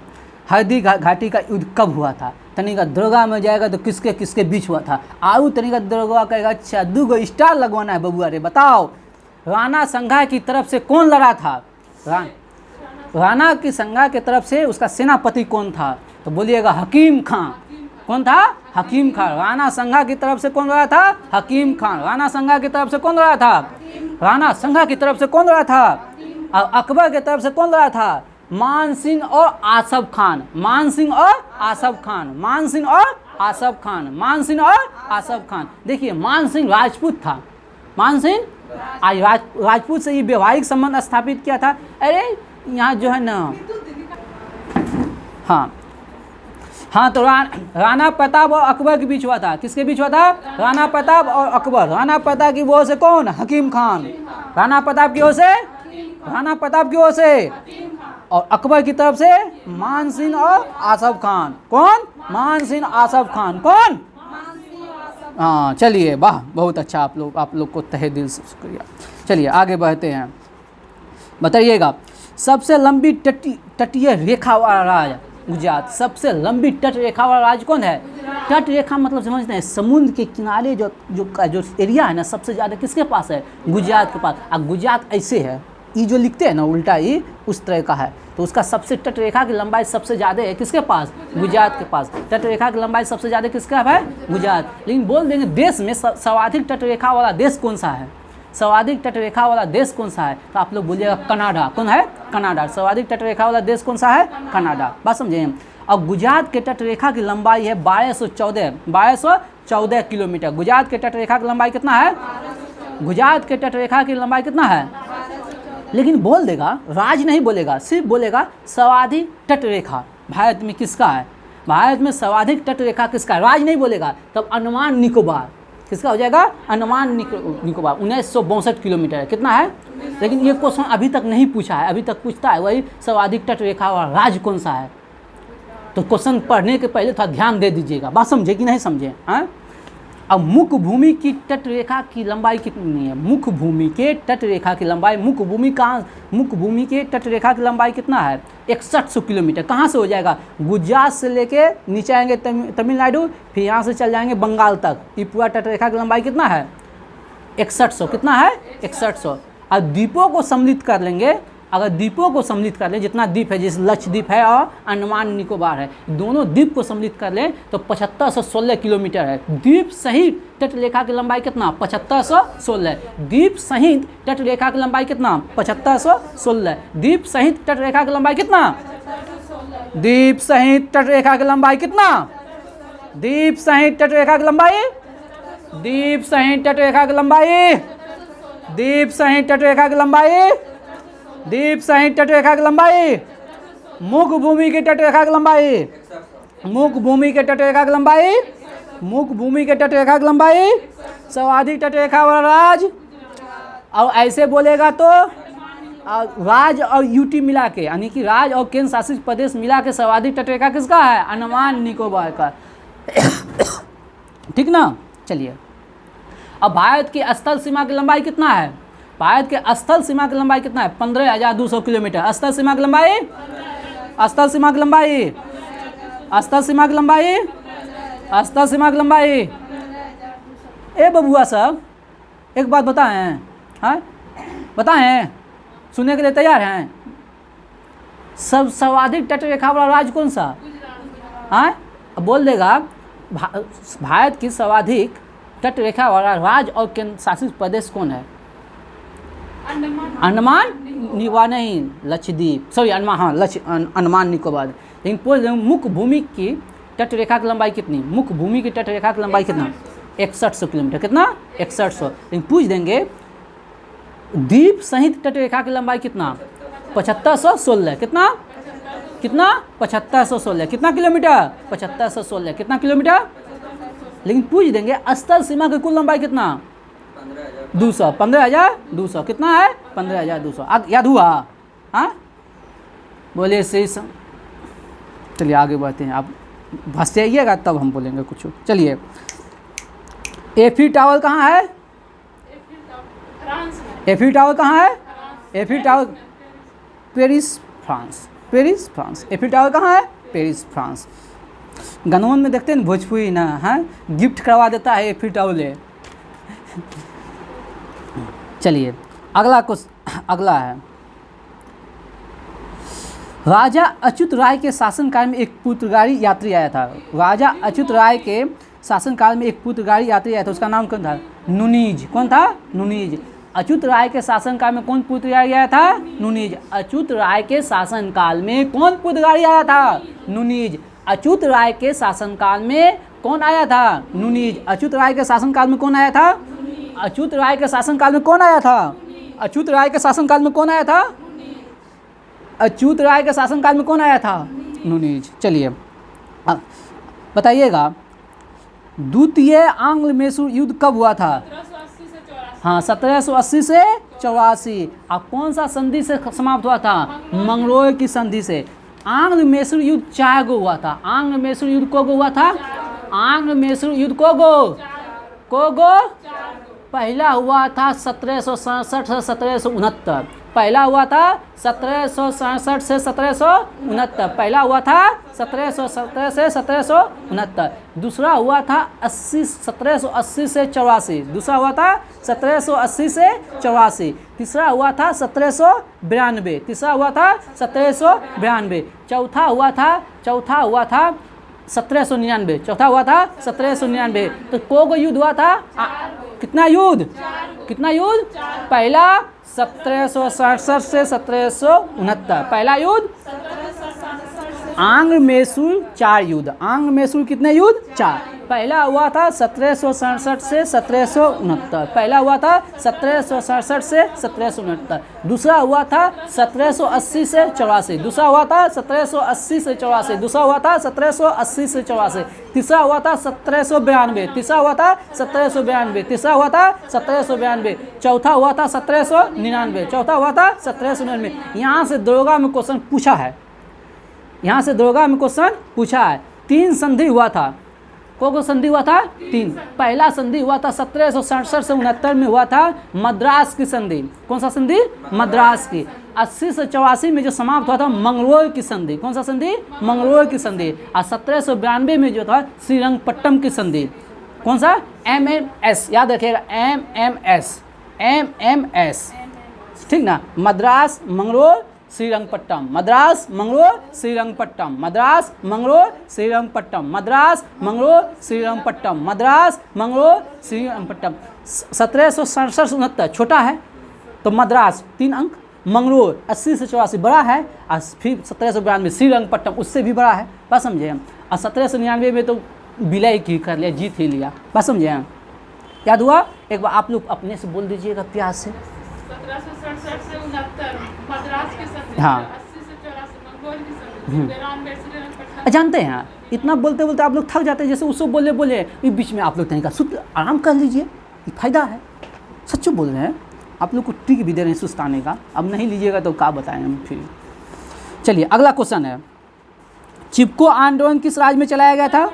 हल्दी घाटी का युद्ध कब हुआ था? तनिका दरोगा में जाएगा तो किसके किसके बीच हुआ था? आऊ तनिका दरोगा कहेगा अच्छा 2 स्टार लगवाना है बबुआ रे, बताओ राणा संघा की तरफ से कौन लड़ा था? राणा की संघा की तरफ से उसका सेनापति कौन था? तो बोलिएगा हकीम खां। कौन था? हकीम खां। राणा संघा की तरफ से कौन लड़ा था? हकीम खां। राणा संघा की तरफ से कौन लड़ा था? राणा संघा की तरफ से कौन लड़ा था? और अकबर की तरफ से कौन लड़ा था? मान सिंह और आसफ खान। मान सिंह और आसफ खान। मान सिंह और आसफ खान। मान सिंह और आसफ खान। देखिए, मान सिंह राजपूत था। मान सिंह आज राजपूत से ये वैवाहिक संबंध स्थापित किया था। अरे यहाँ जो है ना, हाँ तो राणा प्रताप और अकबर के बीच हुआ था। किसके बीच हुआ था? राणा प्रताप और अकबर। राणा प्रताप की ओर से कौन? हकीम खान। राणा प्रताप की ओर से, राणा प्रताप की ओर से, और अकबर की तरफ से मान सिंह और आसफ खान। कौन? मान सिंह आसफ खान। कौन? हाँ, चलिए, वाह, बहुत अच्छा, आप लोग को तहे दिल से शुक्रिया। चलिए आगे बढ़ते हैं। बताइएगा, सबसे लंबी तटीय रेखा वाला राज गुजरात। सबसे लंबी तट रेखा वाला राज्य कौन है? तट रेखा मतलब समझते हैं, समुद्र के किनारे जो एरिया है ना, सबसे ज़्यादा किसके पास है? गुजरात के पास। और गुजरात ऐसे है, ये जो लिखते हैं ना उल्टा, ये उस तरह का है, तो उसका सबसे तट रेखा की लंबाई सबसे ज़्यादा है किसके पास? गुजरात के पास। तट रेखा की लंबाई सबसे ज़्यादा किसका है? गुजरात। लेकिन बोल देंगे देश में सर्वाधिक तट रेखा वाला देश कौन सा है? सर्वाधिक तट रेखा वाला देश कौन सा है? तो आप लोग बोलिएगा कनाडा। कौन है? कनाडा। सर्वाधिक तट रेखा वाला देश कौन सा है? कनाडा। बात समझे? और गुजरात के तट रेखा की लंबाई है 1214 किलोमीटर। गुजरात के तट रेखा की लंबाई कितना है? गुजरात के तट रेखा की लंबाई कितना है? लेकिन बोल देगा, राज नहीं बोलेगा, सिर्फ बोलेगा सर्वाधिक तट रेखा भारत में किसका है? भारत में सर्वाधिक तट रेखा किसका है? राज नहीं बोलेगा, तब अंडमान निकोबार। किसका हो जाएगा? अंडमान निकोबार। 1962 किलोमीटर है। कितना है? लेकिन ये क्वेश्चन अभी तक नहीं पूछा है, अभी तक पूछता है वही सर्वाधिक तट रेखा वाला राज्य कौन सा है। तो क्वेश्चन पढ़ने के पहले थोड़ा ध्यान दे दीजिएगा। बात समझे कि नहीं समझे? हाँ, अब मुख्य भूमि की तट रेखा की लंबाई कितनी है? मुख्य भूमि के तट रेखा की लंबाई, मुख्य भूमि के तट रेखा की लंबाई कितना है? 6100 किलोमीटर। कहाँ से हो जाएगा? गुजरात से लेके नीचे आएंगे तमिलनाडु, फिर यहाँ से चल जाएंगे बंगाल तक। ये पूरा तट रेखा की लंबाई कितना है? 6100। कितना है? 6100। और द्वीपों को सम्मिलित कर लेंगे, अगर द्वीपों को सम्मिलित कर लें, जितना द्वीप है, जैसे लक्षद्वीप है और अंडमान निकोबार है, दोनों द्वीप को सम्मिलित कर लें तो 7516 किलोमीटर है। द्वीप सहित तट रेखा की लंबाई कितना? 7516। द्वीप सहित तट रेखा की लंबाई कितना? 7516। द्वीप सहित तट रेखा की लंबाई कितना? द्वीप सहित तट रेखा की लंबाई कितना? द्वीप सहित तट रेखा की लंबाई, द्वीप सहित तट रेखा की लंबाई, द्वीप सहित तट रेखा की लंबाई, द्वीप सहित तट रेखा की लंबाई, मुख्य भूमि की तट रेखा की लंबाई, मुख्य भूमि के तट रेखा की लंबाई, मुख्य भूमि के तट रेखा की लंबाई, सर्वाधिक तट रेखा वाला राज्य। और ऐसे बोलेगा तो राज और यूटी मिला के, यानी कि राज और केंद्र शासित प्रदेश मिला के सर्वाधिक तट रेखा किसका है? अंडमान निकोबार का। ठीक ना? चलिए, अब भारत की स्थल सीमा की लंबाई कितना है? भारत के स्थल सीमा की लंबाई कितना है? 15,200 किलोमीटर। स्थल सीमा की लंबाई, स्थल सीमा की लंबाई, स्थल सीमा की लंबाई, स्थल सीमा की लंबाई। ए बबुआ साहब, एक बात बताएं, हाँ बताएं, सुनने के लिए तैयार हैं? सब सर्वाधिक तट रेखा वाला राज्य कौन सा? हाँ, बोल देगा भारत की सर्वाधिक तट रेखा वाला राज्य और केंद्र शासित प्रदेश कौन है? अंडमान निकोबार नहीं, लक्षद्वीप, सॉरी अंडमान, हाँ अंडमान निकोबार। लेकिन मुख्य भूमि की तट रेखा की लंबाई कितनी, मुख्य भूमि की तट रेखा की लंबाई कितना, 6100 किलोमीटर, कितना 6100। लेकिन पूछ देंगे द्वीप सहित तट रेखा की लंबाई कितना, 7516, कितना कितना 7516, कितना किलोमीटर, 7516, कितना किलोमीटर। लेकिन पूछ देंगे स्थल सीमा की कुल लंबाई कितना, 200, 15200, कितना है 15200। याद हुआ, हाँ बोलिए सही चलिए आगे बढ़ते हैं, आप फंस जाइएगा तब हम बोलेंगे कुछ। चलिए एफी टावर कहाँ है, एफी टावर कहाँ है, Eiffel tower Paris France, Paris France. Eiffel tower कहाँ है, पेरिस फ्रांस। गनवन में देखते हैं ना भोजपुरी ना, हाँ गिफ्ट करवा देता है एफी टावर। चलिए अगला है राजा अच्युत राय के शासनकाल में एक पुर्तगाली यात्री आया था। राजा अच्युत राय के शासनकाल में एक पुर्तगाली यात्री आया था, उसका नाम कौन था, नुनीज। कौन था, नुनीज। अच्युत राय के शासनकाल में कौन पुर्तगाली आया था, नुनीज। अच्युत राय के शासनकाल में कौन पुर्तगाली आया था, नुनीज। अच्युत राय के शासनकाल में कौन आया था, नुनीज। अच्युत राय के शासनकाल में कौन आया था, अच्युत राय के शासनकाल में कौन आया था, अच्युत राय के शासनकाल में कौन आया था, अच्युत राय के शासनकाल में कौन आया था, नुनीज। चलिए बताइएगा द्वितीय आंग्ल मैसूर युद्ध कब हुआ था, हाँ 1780 से 84। अब कौन सा संधि से समाप्त हुआ था, मंगलोर की संधि से। आंग्ल मैसूर युद्ध 4 गो हुआ था। आंग्ल मैसूर युद्ध को गो हुआ था, आंग्ल मैसूर युद्ध को गो पहला हुआ था 1767 से 1769। पहला हुआ था 1767 से 1769, पहला हुआ था 1770 से 1769। दूसरा हुआ था 1780 से 84, दूसरा हुआ था 1780 से 84। तीसरा हुआ था 1792, तीसरा हुआ था 1792। चौथा हुआ था 1799, चौथा हुआ था 1799। तो को युद्ध हुआ था, कितना युद्ध, कितना युद्ध, पहला 1767 से 1769 पहला युद्ध। आंग्ल मैसूर 4 युद्ध, आंग्ल मैसूर कितने युद्ध, 4। पहला हुआ था 1767 से 1769, पहला हुआ था 1767 से 1769। दूसरा हुआ था 1780 से 84, दूसरा हुआ था 1780 से 84, दूसरा हुआ था 1780 से 84। तीसरा हुआ था 1792, तीसरा हुआ था 1792, तीसरा हुआ था 1792। चौथा हुआ था 1799, चौथा हुआ था 1799। यहाँ से दरोगा में क्वेश्चन पूछा है, यहाँ से दरोगा में क्वेश्चन पूछा है। 3 संधि हुआ था, को संधि हुआ था 3। पहला संधि हुआ था 1767 से 69 में हुआ था मद्रास की संधि। कौन सा संधि, मद्रास की। 80 से 84 में जो समाप्त हुआ था मंगलोर की संधि। कौन सा संधि, मंगलोर की संधि। और 1792 में जो था श्रीरंगपट्टम की संधि। कौन सा, MMS, याद रखिएगा MMS, ठीक ना। मद्रास मंगलोर श्रीरंगपट्टम, मद्रास मंगलोर श्रीरंगपट्टम, मद्रास मंगलोर श्रीरंगपट्टम, मद्रास मंगलोर श्रीरंगपट्टम, मद्रास मंगलोर श्रीरंगपट्टम। 1767 से 69 छोटा है तो मद्रास 3 अंक, मंगलोर 80 से 84 बड़ा है, और फिर 1792 श्रीरंगपट्टम उससे भी बड़ा है। बात समझे हम। और 1799 में तो विलय की कर लिया, जीत ही लिया। बात समझे हम। याद हुआ। एक बार आप लोग अपने से बोल दीजिएगा प्यार से। 1767 से 69 मद्रास की संधि, हाँ 80 से 84 मंगलोर की संधि, 92 श्रीरंगपट्टम। जानते हैं इतना बोलते बोलते आप लोग थक जाते हैं, जैसे उसको बोले ये बीच में आप लोग तरीका सुस्त आराम कर लीजिए, ये फायदा है। सच्चो बोल रहे हैं, आप लोग को ट्रिक भी दे रहे हैं सुस्ताने का। अब नहीं लीजिएगा तो क्या बताएं हम फिर। चलिए अगला क्वेश्चन है, चिपको आंदोलन किस राज्य में चलाया गया था,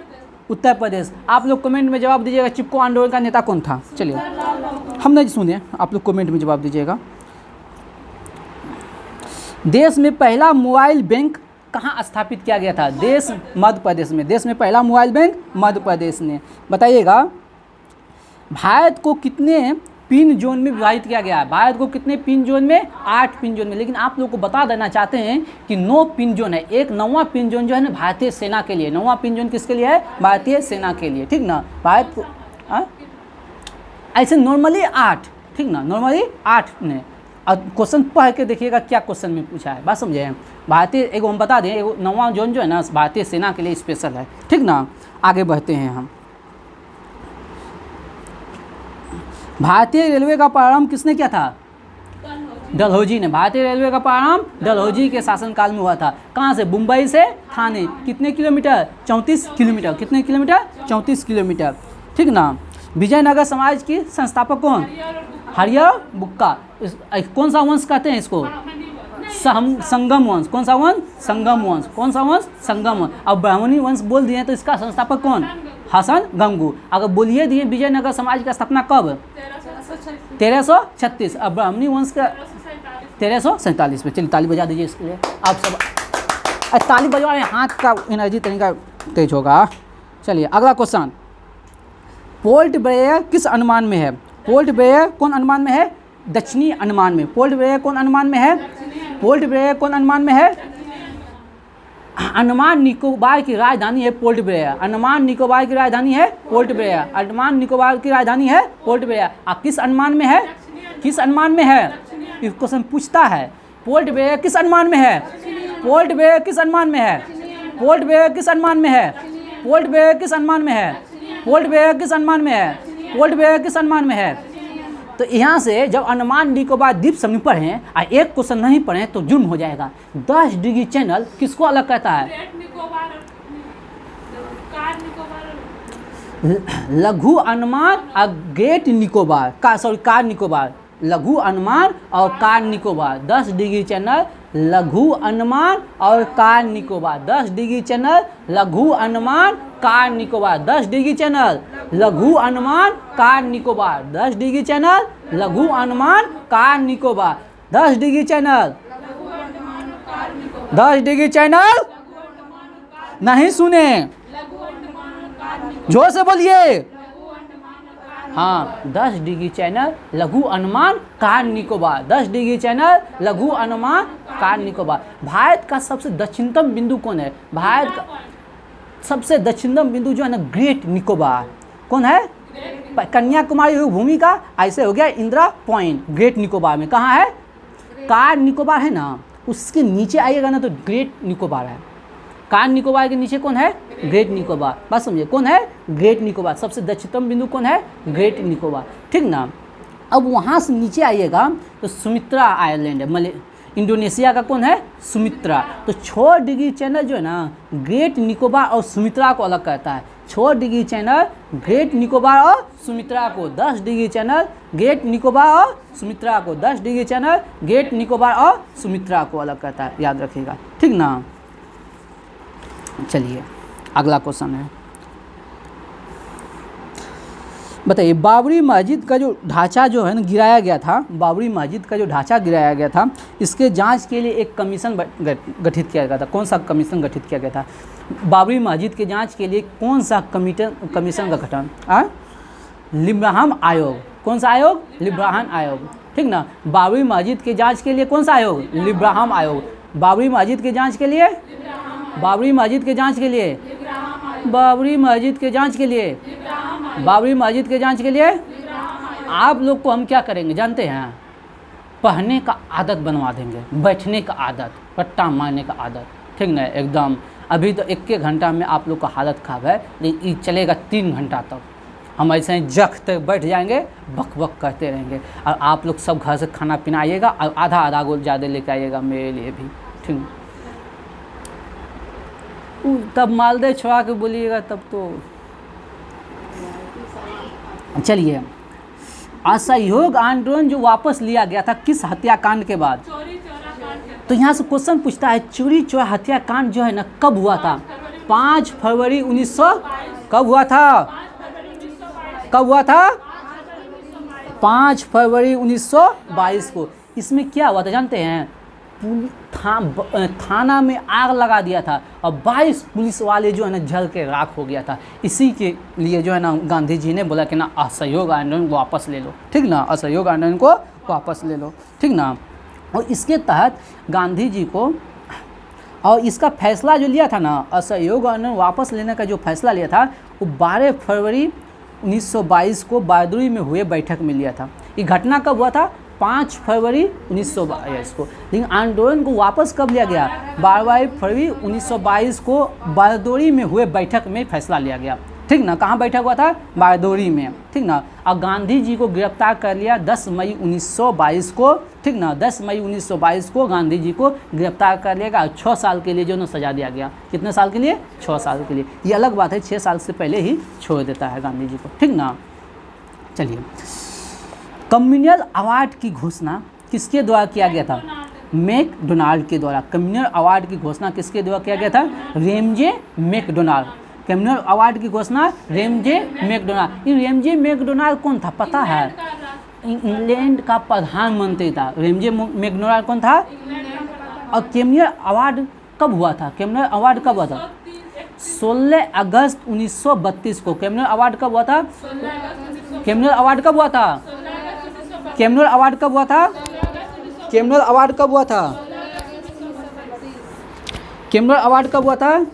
उत्तर प्रदेश। आप लोग कमेंट में जवाब दीजिएगा चिपको आंदोलन का नेता कौन था। चलिए हम नहीं सुने, आप लोग कमेंट में जवाब दीजिएगा। देश में पहला मोबाइल बैंक कहाँ स्थापित किया गया था, देश मध्य प्रदेश में। देश में पहला मोबाइल बैंक मध्य प्रदेश ने। बताइएगा भारत को कितने पिन जोन में विभाजित किया गया है, भारत को कितने पिन जोन में, 8 पिन जोन में। लेकिन आप लोगों को बता देना चाहते हैं कि 9 पिन जोन है। एक 9वां पिन जोन जो है ना भारतीय सेना के लिए, 9वां पिन जोन किसके लिए है, भारतीय सेना के लिए, ठीक ना। भारत को ऐसे नॉर्मली 8, ठीक ना, नॉर्मली 8 ने। और क्वेश्चन पढ़ के देखिएगा क्या क्वेश्चन में पूछा है, बात समझे। भारतीय, एक हम बता दें, एक 9वां जोन जो है ना भारतीय सेना के लिए स्पेशल है, ठीक ना। आगे बढ़ते हैं हम। भारतीय रेलवे का प्रारंभ किसने किया था? डलहौजी ने। भारतीय रेलवे का प्रारंभ डलहौजी के शासनकाल में हुआ था। कहाँ से? मुंबई से थाने। कितने किलोमीटर? 34 किलोमीटर। कितने किलोमीटर? 34 किलोमीटर, ठीक ना। विजयनगर समाज की संस्थापक कौन? हरियर बुक्का। कौन सा वंश कहते हैं इसको? संगम वंश। कौन सा वंश? संगम वंश। कौन सा वंश? संगम वंश। अब ब्राह्मणी वंश बोल दिए तो इसका संस्थापक कौन? हसन गंगू। अगर बोलिए दिए विजयनगर समाज की स्थापना कब? 1336। अब ब्राह्मणी वंश का 1347 में। चलिए ताली बजा दीजिए इसके लिए। आप सब ताली बजवाएं, हाथ का एनर्जी तरीका तेज होगा। चलिए अगला क्वेश्चन। पोर्ट ब्लेयर किस अनुमान में है? पोर्ट ब्लेयर कौन अनुमान में है? दक्षिणी अनुमान में। पोर्ट ब्लेयर कौन अनुमान में है? पोर्ट ब्लेयर कौन अनुमान में है? अंडमान निकोबार की राजधानी है पोर्ट ब्लेयर। अंडमान निकोबार की राजधानी है पोर्ट ब्लेयर। अंडमान निकोबार की राजधानी है पोर्ट ब्लेयर। आप किस अनुमान में है? किस अनुमान में है? इस क्वेश्चन पूछता है। पोर्ट ब्लेयर किस अनुमान में है? पोर्ट ब्लेयर किस अनुमान में है? पोर्ट ब्लेयर किस अनुमान में है? पोर्ट ब्लेयर किस अनुमान में है? पोर्ट ब्लेयर किस अनुमान में है? पोर्ट ब्लेयर किस अनुमान में है? तो यहाँ से जब अंडमान निकोबार द्वीप समूह पढ़ें और एक क्वेश्चन नहीं पढ़ें तो जुर्म हो जाएगा। 10 डिग्री चैनल किसको अलग कहता है? लघु अंडमान और ग्रेट निकोबार का, सॉरी कार निकोबार। लघु अंडमान और कार निकोबार। 10 डिग्री चैनल लघु अंडमान और कार निकोबार। 10 डिग्री चैनल लघु अंडमान कार निकोबार। 10 डिग्री चैनल लघु अंडमान कार निकोबार। 10 डिग्री चैनल लघु Andaman Car Nicobar. 10 degree channel 10 degree channel नहीं सुने, जोर से बोलिए। हाँ, 10 डिग्री चैनल लघु अंडमान कार निकोबार। 10 डिग्री चैनल लघु अंडमान कार निकोबार। भारत का सबसे दक्षिणतम बिंदु कौन है? भारत का सबसे दक्षिणतम बिंदु जो है ना ग्रेट निकोबार। कौन है? कन्याकुमारी हुई भूमि का, ऐसे हो गया इंदिरा पॉइंट ग्रेट निकोबार में। कहाँ है? कार निकोबार है ना, उसके नीचे आइएगा ना तो ग्रेट निकोबार है। कार निकोबार के नीचे कौन है? ग्रेट निकोबार। बात समझिए, कौन है? ग्रेट निकोबार। सबसे दक्षिणतम बिंदु कौन है? ग्रेट निकोबार, ठीक ना। अब वहाँ से नीचे आइएगा तो सुमित्रा आइलैंड है। इंडोनेशिया का कौन है? सुमित्रा। तो 6 डिग्री चैनल जो है ना ग्रेट निकोबार और सुमित्रा को अलग करता है। 6 डिग्री चैनल ग्रेट निकोबार और सुमित्रा को। 10 डिग्री चैनल ग्रेट निकोबार और सुमित्रा को। 10 डिग्री चैनल ग्रेट निकोबार और सुमित्रा को अलग करता है, याद रखिएगा, ठीक ना। चलिए अगला क्वेश्चन है, बताइए बाबरी मस्जिद का जो ढांचा जो है ना गिराया गया था, बाबरी मस्जिद का जो ढांचा गिराया गया था, इसके जांच के लिए एक कमीशन गठित किया गया था। कौन सा कमीशन गठित किया गया था? बाबरी मस्जिद के जांच के लिए कौन सा कमीशन का गठन? लिब्राहम आयोग। कौन सा आयोग? लिब्राहम आयोग, ठीक ना। बाबरी मस्जिद के जांच के लिए कौन सा आयोग? लिब्राहम आयोग। बाबरी मस्जिद के जांच के लिए, बाबरी मस्जिद के जांच के लिए, बाबरी मस्जिद के जांच के लिए, बाबरी मस्जिद के जांच के लिए आप लोग को हम क्या करेंगे जानते हैं? पढ़ने का आदत बनवा देंगे, बैठने का आदत, पट्टा मारने का आदत, ठीक ना। एकदम अभी तो 1 घंटा में आप लोग का हालत खराब है, लेकिन ये चलेगा 3 घंटा तक। हम ऐसे ही जख तक बैठ जाएंगे, बक बक करते रहेंगे। और आप लोग सब घर से खाना पीना आइएगा और आधा गोल ज़्यादा लेके आइएगा मेरे लिए भी, ठीक। तब मालदह छुआ के बोलिएगा तब तो। चलिए, असहयोग आंदोलन जो वापस लिया गया था किस हत्याकांड के बाद? तो यहाँ से क्वेश्चन पूछता है चोरी चोरा हत्याकांड जो है ना कब हुआ था? 5 फरवरी 1900 कब हुआ था? कब हुआ था? 5 फरवरी 1922 को। इसमें क्या हुआ था जानते हैं? थाना में आग लगा दिया था और 22 पुलिस वाले जो है ना जल के राख हो गया था। इसी के लिए जो है ना गांधी जी ने बोला कि ना असहयोग आंदोलन को वापस ले लो, ठीक ना। असहयोग आंदोलन को वापस ले लो, ठीक ना। और इसके तहत गांधी जी को, और इसका फैसला जो लिया था ना, असहयोग आंदोलन वापस लेने का जो फैसला लिया था वो 12 फरवरी 1922 को बारदोली में हुए बैठक में लिया था। ये घटना कब हुआ था? 5 फरवरी 1922 को। लेकिन आंदोलन को वापस कब लिया गया? 12 फरवरी 1922 को बारदोरी में हुए बैठक में फैसला लिया गया, ठीक ना। कहाँ बैठक हुआ था? बारदोरी में, ठीक ना। और गांधी जी को गिरफ्तार कर लिया 10 मई 1922 को, ठीक ना। 10 मई 1922 को गांधी जी को गिरफ्तार कर लिया गया, 6 साल के लिए जो ना सजा दिया गया। कितने साल के लिए? 6 साल के लिए। ये अलग बात है, 6 साल से पहले ही छोड़ देता है गांधी जी को, ठीक ना। चलिए, कम्युनल अवार्ड की घोषणा किसके द्वारा किया गया था? मैकडोनाल्ड के द्वारा। कम्युनल अवार्ड की घोषणा किसके द्वारा किया गया था? Ramsay McDonald. कम्युनल अवार्ड की घोषणा रेमजे मैकडोनाल्ड। ये रेमजे मैकडोनाल्ड कौन था पता है? इंग्लैंड का प्रधानमंत्री था। रेमजे मैकडोनाल्ड कौन था? और कम्युनल अवार्ड कब हुआ था? कम्युनल अवार्ड कब हुआ था? 16 अगस्त 1932 को। कम्युनल अवार्ड कब हुआ था? कम्युनल अवार्ड कब हुआ था? कम्युनल अवार्ड कब हुआ था? कम्युनल अवार्ड कब हुआ था? कम्युनल अवार्ड कब हुआ था?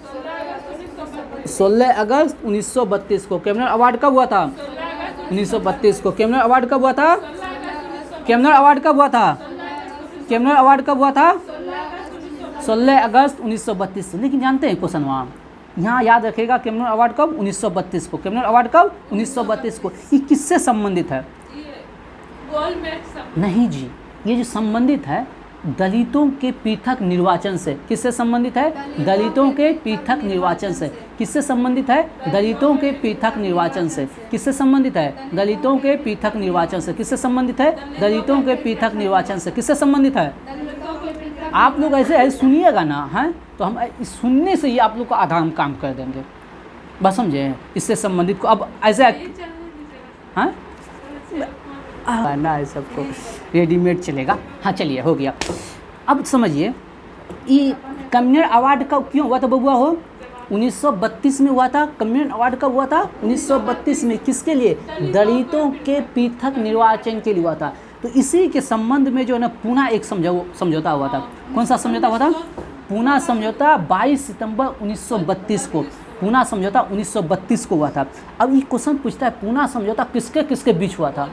16 अगस्त 1932 को। कम्युनल अवार्ड कब हुआ था? 1932 को। कम्युनल अवार्ड कब हुआ था? कम्युनल अवार्ड कब हुआ था? कम्युनल अवार्ड कब हुआ था? 16 अगस्त 1932 से। लेकिन जानते हैं क्वेश्चन वहाँ यहाँ याद रखेगा, कम्युनल अवार्ड कब? 1932 को। कम्युनल अवार्ड कब? 1932 को। ये किससे संबंधित है? नहीं जी, ये जो संबंधित है दलितों के पृथक निर्वाचन से। किससे संबंधित है? दलितों के पृथक निर्वाचन से। किससे संबंधित है? दलितों के पृथक निर्वाचन से। किससे संबंधित है? दलितों के पृथक निर्वाचन से। किससे संबंधित है? दलितों के पृथक निर्वाचन से। किससे संबंधित है? आप लोग ऐसे सुनिएगा ना, हैं तो हम सुनने से ही आप लोग को आधा हम काम कर देंगे, बस समझे। इससे संबंधित को अब ऐसे हाँ ना है, सबको रेडीमेड चलेगा। हाँ चलिए, हो गया। अब समझिए ये कम्युनल अवार्ड कब क्यों हुआ था बबुआ हो? 1932 में हुआ था। कम्युनल अवार्ड कब हुआ था? 1932 में। किसके लिए? दलितों के पृथक निर्वाचन के लिए हुआ था। तो इसी के संबंध में जो है ना पूना एक समझौता हुआ था। कौन सा समझौता हुआ था? पूना समझौता 22 सितंबर 1932 को। पूना समझौता 1932 को हुआ था। अब ये क्वेश्चन पूछता है पूना समझौता किसके किसके बीच हुआ था?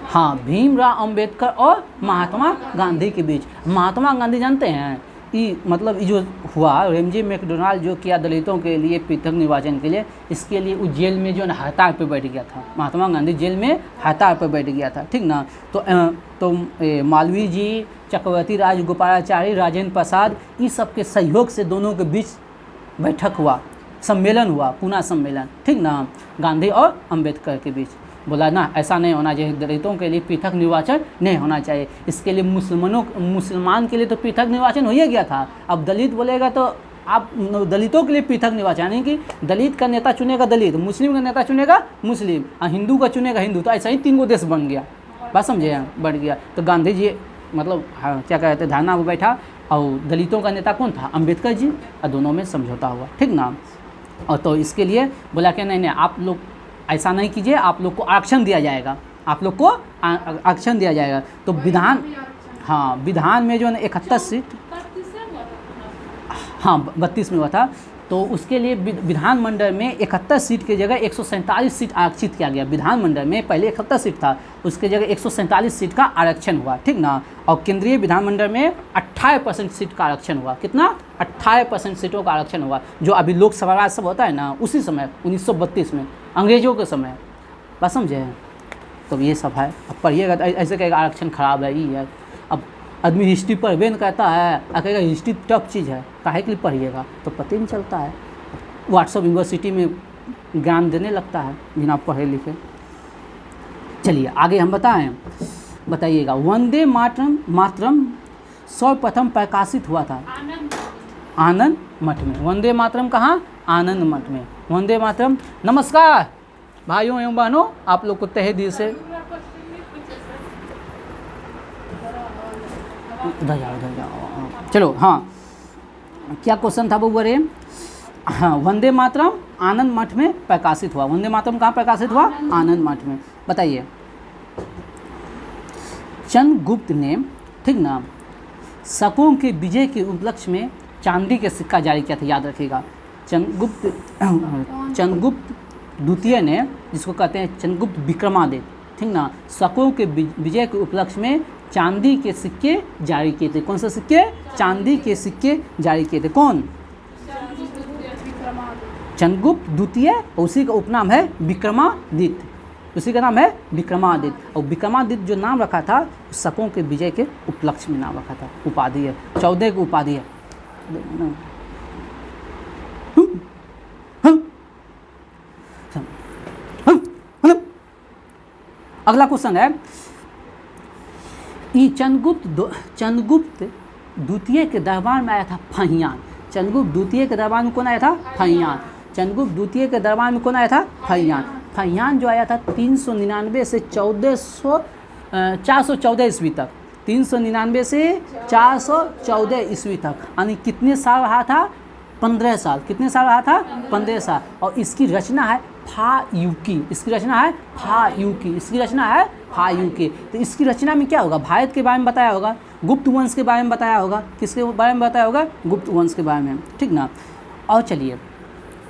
हाँ, भीमराव अंबेडकर और महात्मा गांधी के बीच। महात्मा गांधी जानते हैं ये मतलब ये जो हुआ रेमजे मैकडोनाल्ड जो किया दलितों के लिए पृथक निर्वाचन के लिए, इसके लिए वो जेल में जो है हड़ताल पे बैठ गया था। महात्मा गांधी जेल में हड़ताल पे बैठ गया था, ठीक ना। तो मालवीय जी, चक्रवर्ती राजगोपालाचारी, राजेंद्र प्रसाद, इस सब के सहयोग से दोनों के बीच बैठक हुआ, सम्मेलन हुआ, पूना सम्मेलन, ठीक ना, गांधी और अंबेडकर के बीच। बोला ना ऐसा नहीं होना चाहिए, दलितों के लिए पृथक निर्वाचन नहीं होना चाहिए। इसके लिए मुसलमान के लिए तो पृथक निर्वाचन हो ही गया था। अब दलित बोलेगा तो आप दलितों के लिए पृथक निर्वाचन, यानी कि दलित का नेता चुनेगा दलित, मुस्लिम का नेता चुनेगा मुस्लिम, और हिंदू का चुनेगा हिंदू। तो ऐसा ही 3 गो देश बन गया, बात समझे, बढ़ गया। तो गांधी जी मतलब क्या कहते हैं धरना पर बैठा, और दलितों का नेता कौन था? अंबेडकर जी, और दोनों में समझौता हुआ, ठीक ना। और तो इसके लिए बोला कि नहीं आप लोग ऐसा नहीं कीजिए, आप लोग को आरक्षण दिया जाएगा, आप लोग को आरक्षण दिया जाएगा। तो विधान, हाँ विधान में जो है 71 सीट, हाँ 32 में हुआ था। तो उसके लिए विधानमंडल में 71 सीट की जगह 147 सीट आरक्षित किया गया। विधानमंडल में पहले 71 सीट था, उसके जगह 147 सीट का आरक्षण हुआ, ठीक ना। और केंद्रीय विधानमंडल में 18% सीट का आरक्षण हुआ। कितना? 18% सीटों का आरक्षण हुआ। जो अभी लोकसभा राज्यसभा होता है ना, उसी समय 1932 में, अंग्रेजों के समय, बस समझे। तो ये सब है। अब पढ़िएगा तो ऐसे कहेगा आरक्षण खराब है, ये है। अब आदमी हिस्ट्री पढ़बे न कहता है, कहेगा हिस्ट्री टफ चीज़ है, काहे के लिए पढ़िएगा, तो पता ही नहीं चलता है। व्हाट्सएप यूनिवर्सिटी में ज्ञान देने लगता है बिना पढ़े लिखे। चलिए आगे हम बताइएगा। वंदे मातरम सर्वप्रथम प्रकाशित हुआ था आनंद मठ में। वंदे मातरम कहाँ? आनंद मठ में। वंदे मातरम। नमस्कार भाइयों एवं बहनों, आप लोग को तहे दिल से उधर जाओ। चलो हाँ, क्या क्वेश्चन था बबुआ रे? हाँ, वंदे मातरम आनंद मठ में प्रकाशित हुआ। वंदे मातरम कहाँ प्रकाशित हुआ? आनंद मठ में। बताइए। चंद्रगुप्त ने, ठीक ना, शकों के विजय के उपलक्ष्य में चांदी के सिक्का जारी किया था, याद रखिएगा। चंद्रगुप्त द्वितीय ने, जिसको कहते हैं चंद्रगुप्त विक्रमादित्य, ठीक ना, शकों के विजय के उपलक्ष्य में चांदी के सिक्के जारी किए थे। कौन से सिक्के? चांदी के सिक्के जारी किए थे। कौन? चंद्रगुप्त द्वितीय, उसी का उपनाम है विक्रमादित्य, उसी का नाम है विक्रमादित्य। और विक्रमादित्य जो नाम रखा था शकों के विजय के उपलक्ष्य में नाम रखा था, उपाधि है, 14 की उपाधि है। अगला क्वेश्चन है, चंद्रगुप्त द्वितीय के दरबार में आया था फहियान। चंद्रगुप्त द्वितीय के दरबार में कौन आया था? फहियान। चंद्रगुप्त द्वितीय के दरबार में कौन आया था? फहियान। फहियान जो आया था 399 से 414 ईस्वी तक, 399 से 414 ईस्वी तक, यानी कितने साल रहा था? 15 साल। कितने साल रहा था? 15 साल। और इसकी रचना है फायुकी, इसकी रचना है फायुकी, इसकी रचना है फायुकी। तो इसकी रचना में क्या होगा? भारत के बारे में बताया होगा, गुप्त वंश के बारे में बताया होगा। किसके बारे में बताया होगा? गुप्त वंश के बारे में, ठीक ना। और चलिए,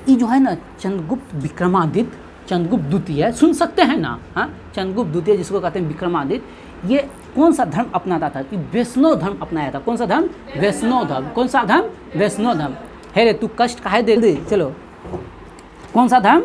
ये जो है ना चंद्रगुप्त विक्रमादित्य, चंद्रगुप्त द्वितीय सुन सकते हैं ना, हाँ, चंद्रगुप्त द्वितीय जिसको कहते हैं विक्रमादित्य, ये कौन सा धर्म अपनाता था? कि वैष्णव धर्म अपनाया था। कौन सा धर्म? वैष्णव धर्म। कौन सा धर्म? वैष्णव धर्म। है रे, तू कष्ट काहे दे दे, चलो, कौन सा धर्म?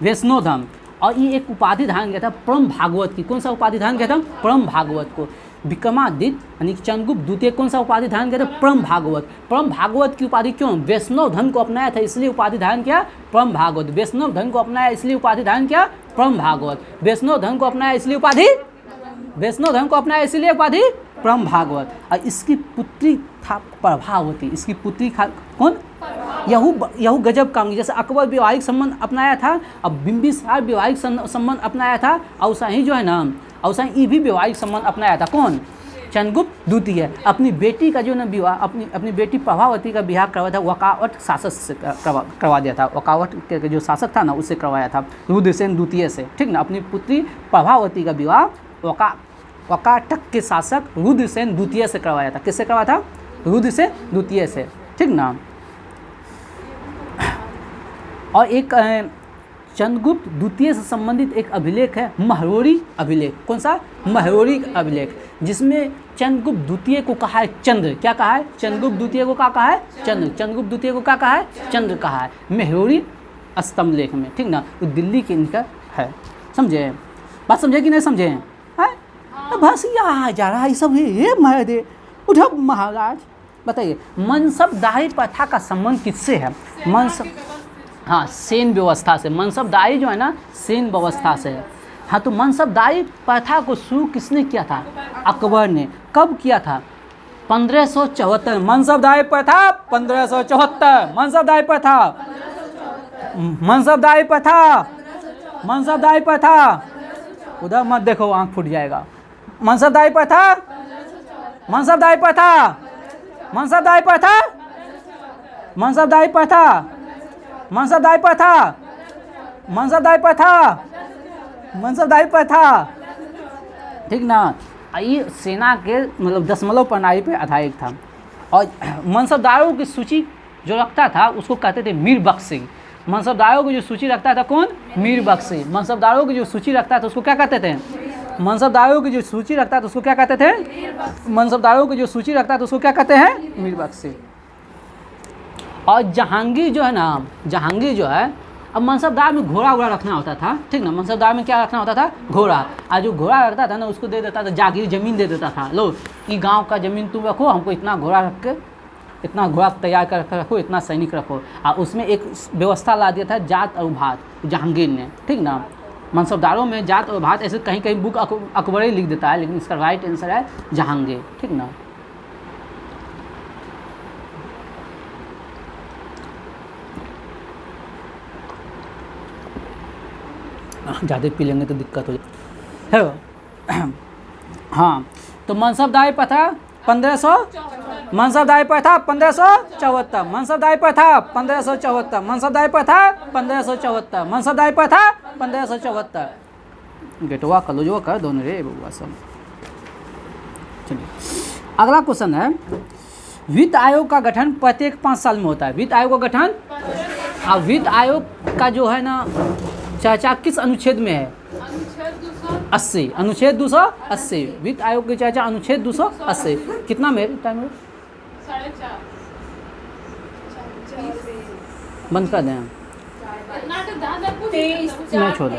वैष्णव धर्म। और ये एक उपाधि धारण किया था परम भागवत की। कौन सा उपाधि धारण किया था? परम भागवत को। विक्रमादित्य यानी चंद्रगुप्त द्वितीय कौन सा उपाधि धारण किया था? परम भागवत। परम भागवत की उपाधि क्यों? वैष्णव धर्म को अपनाया था इसलिए उपाधि धारण किया परम भागवत। वैष्णव धर्म को अपनाया इसलिए उपाधि धारण किया परम भागवत। वैष्णव धर्म को अपनाया इसलिए उपाधि, वैष्णव धर्म को अपनाया इसलिए उपाधि परम भागवत। और इसकी पुत्री था प्रभावती। इसकी पुत्री कौन? यहू गजब काम। जैसे अकबर वैवाहिक संबंध अपनाया था, अब बिंबिसार वैवाहिक संबंध अपनाया था, और ही जो है ना, और ही भी वैवाहिक संबंध अपनाया था। कौन? चंद्रगुप्त द्वितीय। अपनी बेटी का जो ना विवाह, अपनी बेटी प्रभावती का विवाह करवाया था वकावट शासक से करवा दिया था। वकावट के जो शासक था ना उससे करवाया था, रुद्रसेन द्वितीय से, ठीक ना। अपनी पुत्री प्रभावती का विवाह वकाटक के शासक रुद्रसेन द्वितीय से करवाया था। किससे करवाया था? रुद्रसेन द्वितीय से, ठीक ना। और एक चंद्रगुप्त द्वितीय से संबंधित एक अभिलेख है महरोरी अभिलेख। कौन सा? महरोरी अभिलेख, जिसमें चंद्रगुप्त द्वितीय को कहा है चंद्र। क्या कहा है? चंद्रगुप्त द्वितीय को क्या कहा है? चंद्र। चंद्रगुप्त द्वितीय को क्या कहा है? चंद्र कहा है महरोरी स्तंभ लेख में, ठीक ना। तो दिल्ली के इनका है। समझे बात? समझे कि नहीं समझे? हैं बस यहाँ जा रहा है सब, ये महादेव उठब महाराज। बताइए, मनसबदारी प्रथा का संबंध किससे है? हाँ, सेन व्यवस्था से। मनसबदारी जो है ना सेन व्यवस्था से है। हाँ, तो मनसबदारी प्रथा को शुरू किसने किया था? अकबर ने। कब किया था? 1574। मनसबदारी प्रथा 1574। मनसबदारी प्रथा, मनसबदारी प्रथा, मनसबदारी प्रथा, उधर मत देखो, आँख फूट जाएगा। मनसबदारी प्रथा, मनसबदारी प्रथा, मनसबदारी प्रथा, मनसबदारी प्रथा, मनसबदारी प्रथा, मनसबदारी प्रथा, मनसबदारी प्रथा, ठीक ना। ये सेना के मतलब दशमलव प्रणाली पे आधारित था। और मनसबदारों की सूची जो रखता था उसको कहते थे मीर बख्शी। मनसबदारों की जो सूची रखता था कौन? मीर बख्शी। मनसबदारों की जो सूची रखता था उसको क्या कहते थे? मनसबदारों की जो सूची रखता था उसको क्या कहते थे? मनसबदारों की जो सूची रखता था उसको क्या कहते हैं? मीर बख्शी। और जहांगीर जो है ना, जहांगीर जो है, अब मनसबदार में घोड़ा वोड़ा रखना होता था, ठीक ना। मनसबदार में क्या रखना होता था? घोड़ा। और जो घोड़ा रखता था ना उसको दे देता था जागीर, ज़मीन दे देता था। लो, ये गांव का ज़मीन तुम रखो, हमको इतना घोड़ा रख के, इतना घोड़ा तैयार कर रखो, इतना सैनिक रखो। और उसमें एक व्यवस्था ला दिया था जात और भात, जहांगीर ने, ठीक ना। मनसबदारों में जात और भात ऐसे कहीं कहीं बुक अकबर ही लिख देता है, लेकिन इसका राइट आंसर है जहांगीर, ठीक ना। ज़्यादा पी लेंगे तो दिक्कत हो जाए। हाँ, तो मनसबदारी प्रथा 1500, मनसबदारी प्रथा 1574, मनसबदारी प्रथा 1574, मनसबदारी प्रथा 1574, मनसबदारी प्रथा 1574। गेटवा कलोजवा कर दोनों रे बउआ सब। चलिए, अगला क्वेश्चन है, वित्त आयोग का गठन प्रत्येक 5 साल में होता है। वित्त आयोग का गठन, अब वित्त आयोग का जो है ना चर्चा किस अनुच्छेद में है? अनुच्छेद 200 280, अनुच्छेद 280, वित्त आयोग की चर्चा अनुच्छेद 280। कितना मेरे टाइम हो? 4.5 बंद कर दें। इतना तो दादा कुछ मैं छोड़ दूं।